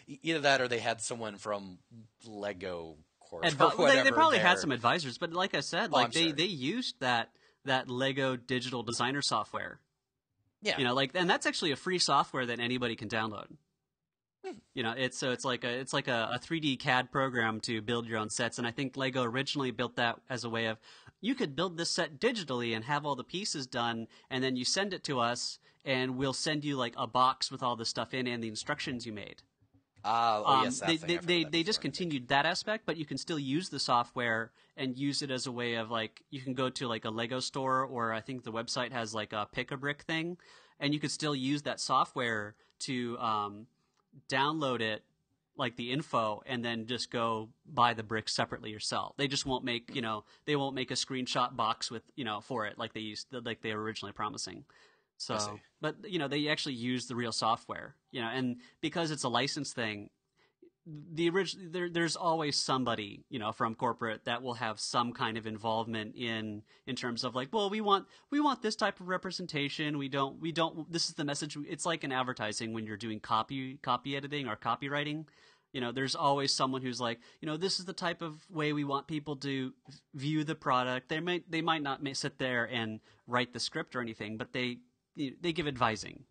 [SPEAKER 2] Either that, or they had someone from Lego course or whatever.
[SPEAKER 1] They probably had some advisors, but like I said,
[SPEAKER 2] sure.
[SPEAKER 1] they used that Lego digital designer software.
[SPEAKER 2] Yeah,
[SPEAKER 1] and that's actually a free software that anybody can download. It's like a 3D CAD program to build your own sets, and I think Lego originally built that as a way of, you could build this set digitally and have all the pieces done, and then you send it to us, and we'll send you like a box with all the stuff in and the instructions you made.
[SPEAKER 2] Yes,
[SPEAKER 1] they discontinued that aspect, but you can still use the software and use it as a way of, like, you can go to like a Lego store, or I think the website has like a pick-a-brick thing, and you could still use that software to download it, like the info, and then just go buy the bricks separately yourself. They just won't make, they won't make a screenshot box with, for it like they were originally promising. So, but they actually use the real software, and because it's a license thing, there's always somebody, from corporate that will have some kind of involvement in terms of, like, well, we want this type of representation. We don't, this is the message. It's like in advertising when you're doing copy editing or copywriting. There's always someone who's like, this is the type of way we want people to view the product. They might not sit there and write the script or anything, but they give advising,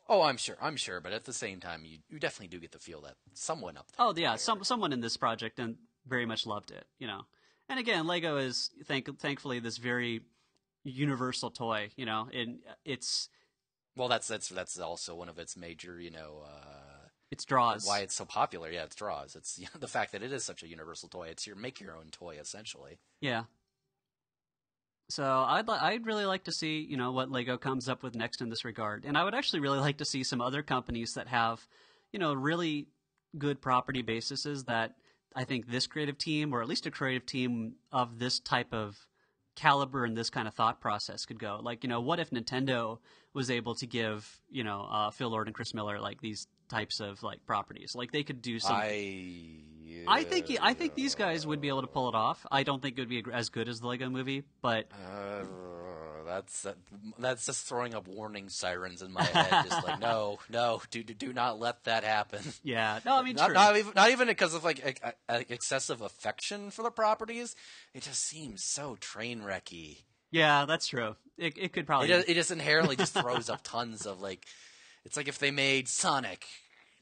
[SPEAKER 2] Oh, I'm sure, but at the same time, you definitely do get the feel that someone up there.
[SPEAKER 1] Oh, yeah, someone in this project and very much loved it, And again, Lego is thankfully this very universal toy, and it's.
[SPEAKER 2] Well, that's also one of its major,
[SPEAKER 1] its draws.
[SPEAKER 2] Why it's so popular, yeah, its draws. It's the fact that it is such a universal toy. It's make your own toy essentially.
[SPEAKER 1] Yeah. So I'd really like to see, what Lego comes up with next in this regard. And I would actually really like to see some other companies that have, really good property bases that I think this creative team, or at least a creative team of this type of caliber and this kind of thought process could go. Like, what if Nintendo was able to give, Phil Lord and Chris Miller, like, these types of, like, properties? Like, they could do something. I think these guys would be able to pull it off. I don't think it would be as good as the Lego Movie, but
[SPEAKER 2] that's just throwing up warning sirens in my head. Just like, no, do not let that happen.
[SPEAKER 1] Yeah, no, I mean,
[SPEAKER 2] not even because of like excessive affection for the properties. It just seems so train wrecky.
[SPEAKER 1] Yeah, that's true. It could probably.
[SPEAKER 2] It just inherently just throws up tons of, like. It's like if they made Sonic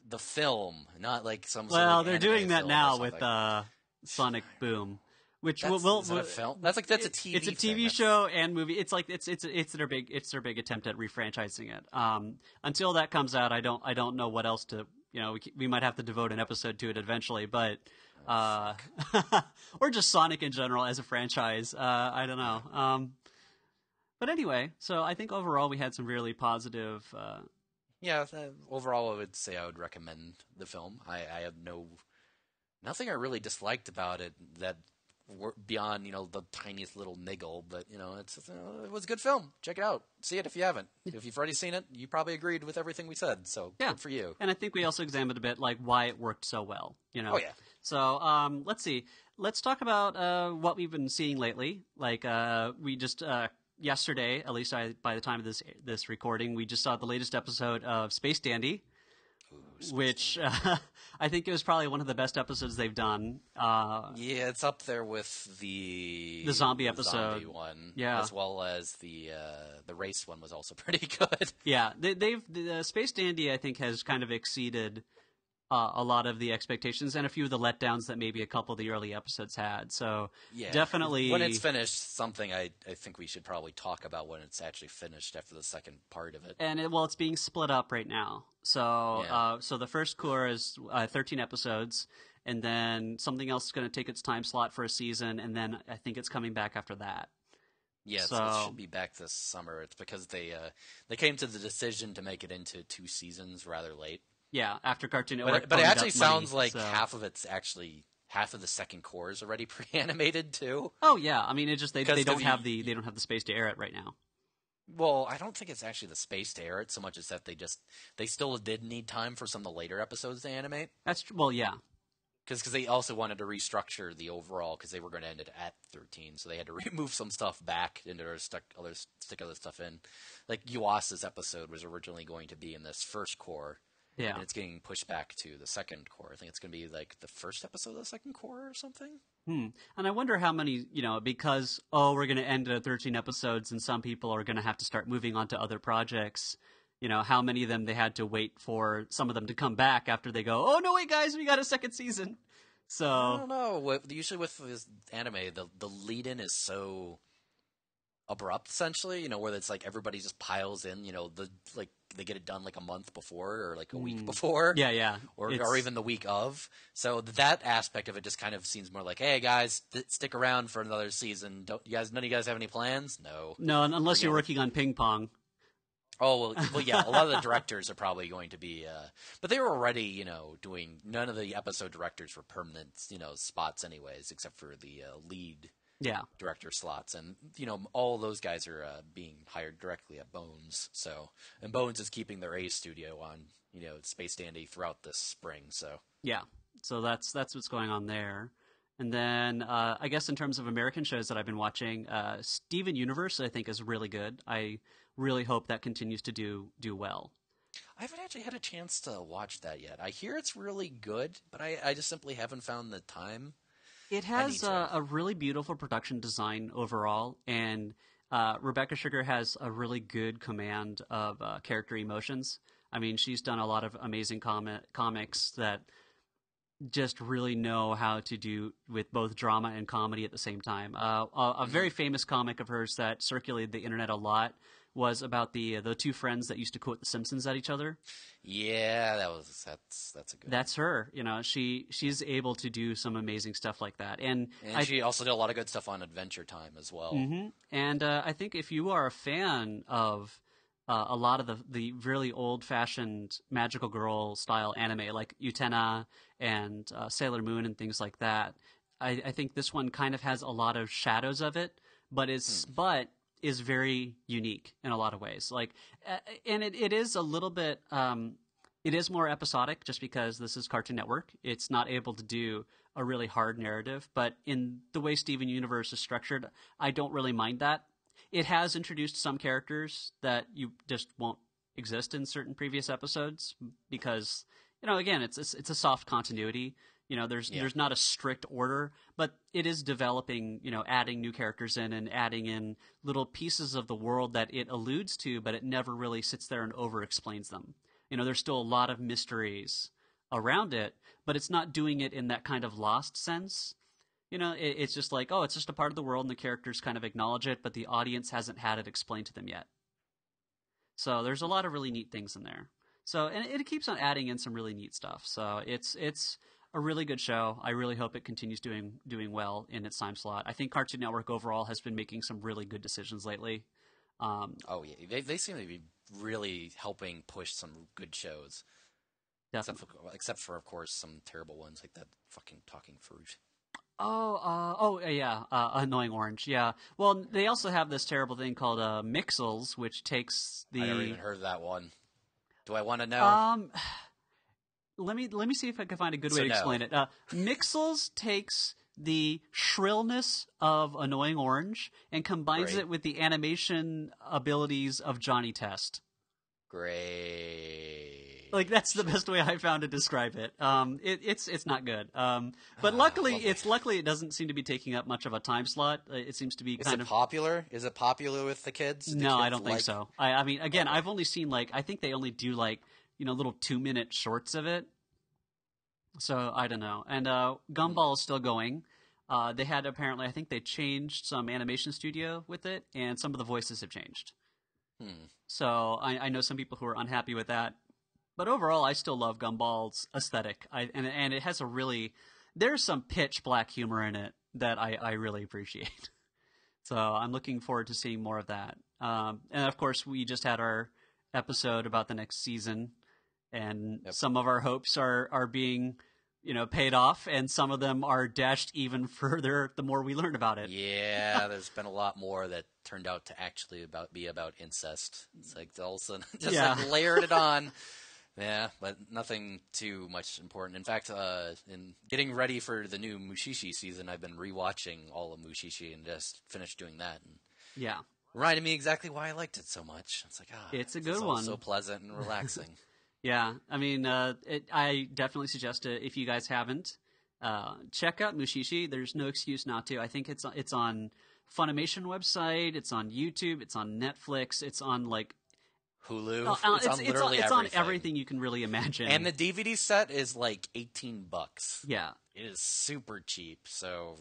[SPEAKER 2] the film, not like some.
[SPEAKER 1] Well,
[SPEAKER 2] sort of
[SPEAKER 1] they're doing that now with Sonic Boom. Which
[SPEAKER 2] is that a film? That's a TV.
[SPEAKER 1] It's a TV show and movie. It's like it's their big attempt at refranchising it. Until that comes out, I don't know what else to. We might have to devote an episode to it eventually, but or just Sonic in general as a franchise. I don't know. But anyway, so I think overall we had some really positive.
[SPEAKER 2] Overall, I would recommend the film. I have nothing I really disliked about it that. Beyond the tiniest little niggle, but it was a good film. Check it out. See it if you haven't. If you've already seen it, you probably agreed with everything we said. So good for you.
[SPEAKER 1] And I think we also examined a bit like why it worked so well.
[SPEAKER 2] Oh yeah.
[SPEAKER 1] So let's see. Let's talk about what we've been seeing lately. Like we just yesterday, at least by the time of this recording, we just saw the latest episode of Space Dandy. Which I think it was probably one of the best episodes they've done.
[SPEAKER 2] It's up there with the
[SPEAKER 1] zombie episode,
[SPEAKER 2] zombie one,
[SPEAKER 1] as
[SPEAKER 2] well as the race one was also pretty good.
[SPEAKER 1] Yeah, the Space Dandy I think has kind of exceeded a lot of the expectations and a few of the letdowns that maybe a couple of the early episodes had. So definitely
[SPEAKER 2] when it's finished, something I think we should probably talk about when it's actually finished after the second part of it.
[SPEAKER 1] And it's being split up right now. So so the first core is 13 episodes, and then something else is going to take its time slot for a season, and then I think it's coming back after that.
[SPEAKER 2] Yeah, so it should be back this summer. It's because they came to the decision to make it into 2 seasons rather late.
[SPEAKER 1] Yeah, after Cartoon Network.
[SPEAKER 2] But it actually sounds like half of the second core is already pre-animated too.
[SPEAKER 1] Oh yeah, I mean they don't have the space to air it right now.
[SPEAKER 2] Well, I don't think it's actually the space to air it so much as that they still did need time for some of the later episodes to animate.
[SPEAKER 1] That's well, yeah.
[SPEAKER 2] Because they also wanted to restructure the overall because they were going to end it at 13, so they had to remove some stuff back and stick other stuff in. Like Yuasa's episode was originally going to be in this first core.
[SPEAKER 1] Yeah.
[SPEAKER 2] And it's getting pushed back to the second core. I think it's going to be like the first episode of the second core or something.
[SPEAKER 1] And I wonder how many, because, we're going to end at 13 episodes and some people are going to have to start moving on to other projects, how many of them they had to wait for some of them to come back after they go, oh, no, wait, guys, we got a second season. So
[SPEAKER 2] I don't know. Usually with this anime, the lead-in is so abrupt, essentially, where it's like everybody just piles in, they get it done like a month before or like a week before.
[SPEAKER 1] Yeah.
[SPEAKER 2] Or even the week of. So that aspect of it just kind of seems more like, hey guys, stick around for another season. None of you guys have any plans? No.
[SPEAKER 1] No, unless you're working on ping pong.
[SPEAKER 2] Oh, well, yeah, a lot of the directors are probably going to be, but they were already, doing, none of the episode directors were permanent, spots anyways, except for the lead director slots. And, all those guys are being hired directly at Bones. So, and Bones is keeping their A studio on, Space Dandy throughout this spring. So,
[SPEAKER 1] yeah, so that's what's going on there. And then I guess in terms of American shows that I've been watching, Steven Universe I think is really good. I really hope that continues to do well.
[SPEAKER 2] I haven't actually had a chance to watch that yet. I hear it's really good, but I just simply haven't found the time.
[SPEAKER 1] It has a really beautiful production design overall, and Rebecca Sugar has a really good command of character emotions. I mean, she's done a lot of amazing comics that just really know how to do with both drama and comedy at the same time. A very famous comic of hers that circulated the internet a lot was about the 2 friends that used to quote The Simpsons at each other.
[SPEAKER 2] Yeah, that's a good.
[SPEAKER 1] That's her. She's able to do some amazing stuff like that, and
[SPEAKER 2] she also did a lot of good stuff on Adventure Time as well.
[SPEAKER 1] Mm-hmm. And I think if you are a fan of a lot of the really old-fashioned magical girl style anime like Utena and Sailor Moon and things like that, I think this one kind of has a lot of shadows of it, but is very unique in a lot of ways. Like, and it is a little bit, it is more episodic just because this is Cartoon Network. It's not able to do a really hard narrative, but in the way Steven Universe is structured, I don't really mind that. It has introduced some characters that you just won't exist in certain previous episodes because, again, it's a soft continuity. There's not a strict order, but it is developing, adding new characters in and adding in little pieces of the world that it alludes to, but it never really sits there and over-explains them. There's still a lot of mysteries around it, but it's not doing it in that kind of Lost sense. It's just like, oh, it's just a part of the world, and the characters kind of acknowledge it, but the audience hasn't had it explained to them yet. So there's a lot of really neat things in there. So, and it keeps on adding in some really neat stuff. So it's a really good show. I really hope it continues doing well in its time slot. I think Cartoon Network overall has been making some really good decisions lately.
[SPEAKER 2] Oh yeah, they seem to be really helping push some good shows.
[SPEAKER 1] Definitely.
[SPEAKER 2] Except for of course some terrible ones like that fucking talking fruit.
[SPEAKER 1] Annoying Orange. Yeah. Well, they also have this terrible thing called Mixels, which takes the.
[SPEAKER 2] I never even heard of that one. Do I want to know?
[SPEAKER 1] Let me see if I can find a good way to explain it. Mixels takes the shrillness of Annoying Orange and combines it with the animation abilities of Johnny Test.
[SPEAKER 2] Great.
[SPEAKER 1] Like, that's the best way I found to describe it. It's not good. But luckily it doesn't seem to be taking up much of a time slot. It seems to be kind of
[SPEAKER 2] popular. Is it popular with the kids?
[SPEAKER 1] No, I don't think so. I mean, again, I've only seen I think they only do little 2-minute shorts of it. So I don't know. And Gumball is still going. They had apparently, I think they changed some animation studio with it, and some of the voices have changed. So I know some people who are unhappy with that. But overall, I still love Gumball's aesthetic. And it has there's some pitch black humor in it that I really appreciate. So I'm looking forward to seeing more of that. And of course, we just had our episode about the next season, and some of our hopes are being, paid off, and some of them are dashed even further the more we learn about it.
[SPEAKER 2] Yeah, there's been a lot more that turned out to actually be about incest. It's like all of a sudden just layered it on. Yeah, but nothing too much important. In fact, in getting ready for the new Mushishi season, I've been rewatching all of Mushishi and just finished doing that. And reminded me exactly why I liked it so much. It's like,
[SPEAKER 1] it's a good one.
[SPEAKER 2] So pleasant and relaxing.
[SPEAKER 1] Yeah, I mean, I definitely suggest it if you guys haven't. Check out Mushishi. There's no excuse not to. I think it's on Funimation website. It's on YouTube. It's on Netflix. It's on
[SPEAKER 2] Hulu.
[SPEAKER 1] It's on everything you can really imagine.
[SPEAKER 2] And the DVD set is like $18.
[SPEAKER 1] Yeah,
[SPEAKER 2] it is super cheap. So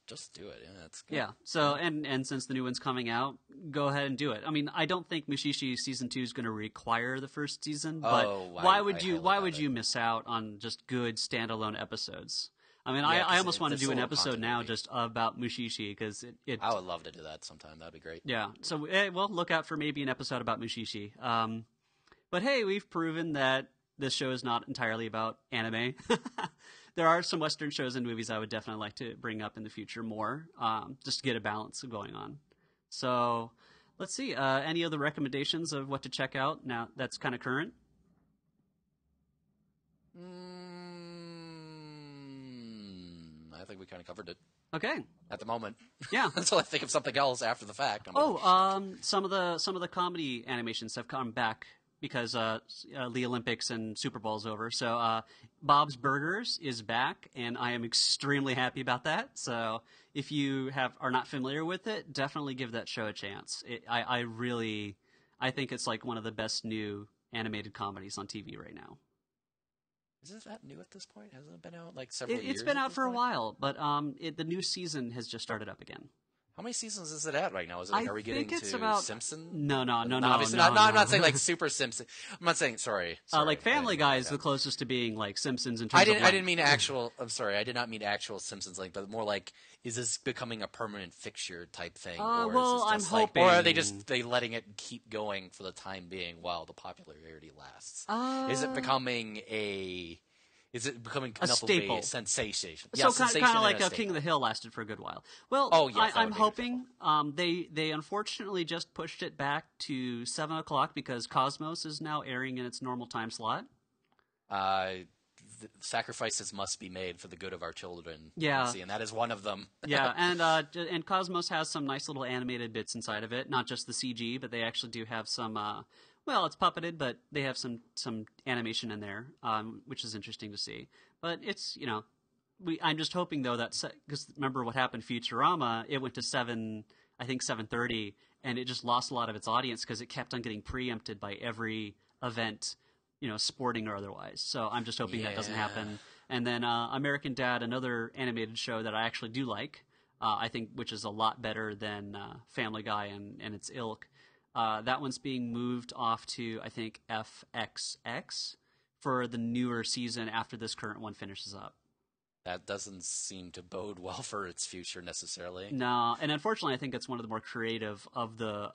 [SPEAKER 2] just do it. Yeah, it's good.
[SPEAKER 1] Yeah. So and since the new one's coming out, go ahead and do it. I mean, I don't think Mushishi season 2 is going to require the first season, but why would you miss out on just good standalone episodes? I mean, I almost want to do an episode now just about Mushishi because it.
[SPEAKER 2] I would love to do that sometime. That'd be great.
[SPEAKER 1] Yeah. So, look out for maybe an episode about Mushishi. But hey, we've proven that this show is not entirely about anime. There are some Western shows and movies I would definitely like to bring up in the future more, just to get a balance going on. So, let's see. Any other recommendations of what to check out now that's kind of current?
[SPEAKER 2] I think we kind of covered it.
[SPEAKER 1] Okay.
[SPEAKER 2] At the moment.
[SPEAKER 1] Yeah.
[SPEAKER 2] Until I think of something else after the fact.
[SPEAKER 1] Some of the comedy animations have come back because the Olympics and Super Bowl's over. So Bob's Burgers is back, and I am extremely happy about that. So if you are not familiar with it, definitely give that show a chance. I think it's like one of the best new animated comedies on TV right now.
[SPEAKER 2] Is it that new at this point? Hasn't it been out several years?
[SPEAKER 1] It's been out for a while, but the new season has just started up again.
[SPEAKER 2] How many seasons is it at right now? Is it are we getting to Simpsons?
[SPEAKER 1] No.
[SPEAKER 2] Obviously not. No, I'm not saying Super Simpsons. I'm not saying sorry
[SPEAKER 1] Family Guy is the closest to being Simpsons in terms of
[SPEAKER 2] I didn't mean actual. I'm sorry. I did not mean actual Simpsons but more is this becoming a permanent fixture type thing?
[SPEAKER 1] I'm hoping.
[SPEAKER 2] Or are they letting it keep going for the time being while the popularity lasts? Is it becoming a
[SPEAKER 1] staple,
[SPEAKER 2] sensation?
[SPEAKER 1] So kind of like King of the Hill lasted for a good while. Well, I'm hoping. They unfortunately just pushed it back to 7:00 because Cosmos is now airing in its normal time slot.
[SPEAKER 2] Sacrifices must be made for the good of our children.
[SPEAKER 1] Yeah,
[SPEAKER 2] and that is one of them.
[SPEAKER 1] Yeah, and Cosmos has some nice little animated bits inside of it. Not just the CG, but they actually do have some. It's puppeted, but they have some animation in there, which is interesting to see. But it's I'm just hoping though that because remember what happened Futurama, it went to 7:30, and it just lost a lot of its audience because it kept on getting preempted by every event, sporting or otherwise. So I'm just hoping that doesn't happen. And then American Dad, another animated show that I actually do like, I think, which is a lot better than Family Guy and its ilk. That one's being moved off to, I think, FXX for the newer season after this current one finishes up.
[SPEAKER 2] That doesn't seem to bode well for its future necessarily.
[SPEAKER 1] No, and unfortunately, I think it's one of the more creative of the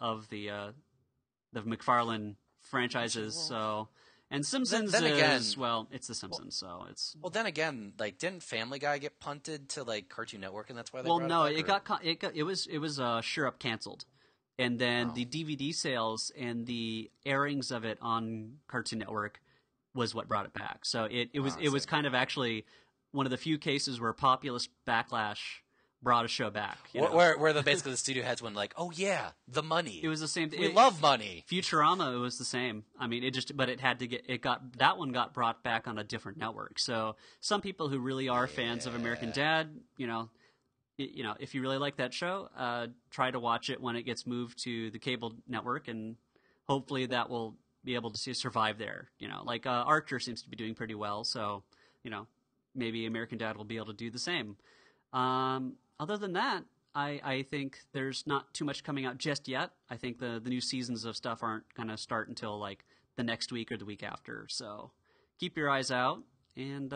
[SPEAKER 1] McFarlane franchises. So, and Simpsons
[SPEAKER 2] then again,
[SPEAKER 1] well, it's The Simpsons, so it's.
[SPEAKER 2] Well, then again, like, didn't Family Guy get punted to like Cartoon Network, and that's why they
[SPEAKER 1] Well,
[SPEAKER 2] brought
[SPEAKER 1] no,
[SPEAKER 2] it back?
[SPEAKER 1] it was sure up canceled, and then the DVD sales and the airings of it on Cartoon Network was what brought it back. So it was kind of actually one of the few cases where populist backlash brought a show back.
[SPEAKER 2] Where basically the studio heads went like, "Oh yeah, the money."
[SPEAKER 1] It was the same.
[SPEAKER 2] We love money.
[SPEAKER 1] Futurama, it was the same. I mean, but it had to that one got brought back on a different network. So some people who really are fans of American Dad, if you really like that show, try to watch it when it gets moved to the cable network, and hopefully that will be able to survive there. Like Archer seems to be doing pretty well, so maybe American Dad will be able to do the same. Other than that, I think there's not too much coming out just yet. I think the new seasons of stuff aren't going to start until like the next week or the week after. So keep your eyes out and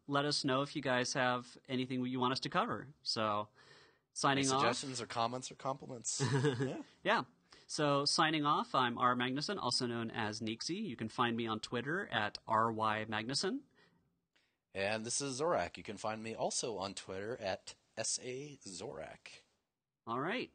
[SPEAKER 1] let us know if you guys have anything you want us to cover. So signing off.
[SPEAKER 2] Suggestions or comments or compliments.
[SPEAKER 1] Yeah. So signing off, I'm R. Magnuson, also known as Neeksy. You can find me on Twitter at RY Magnuson.
[SPEAKER 2] And this is Zorak. You can find me also on Twitter at SA Zorak.
[SPEAKER 1] All right.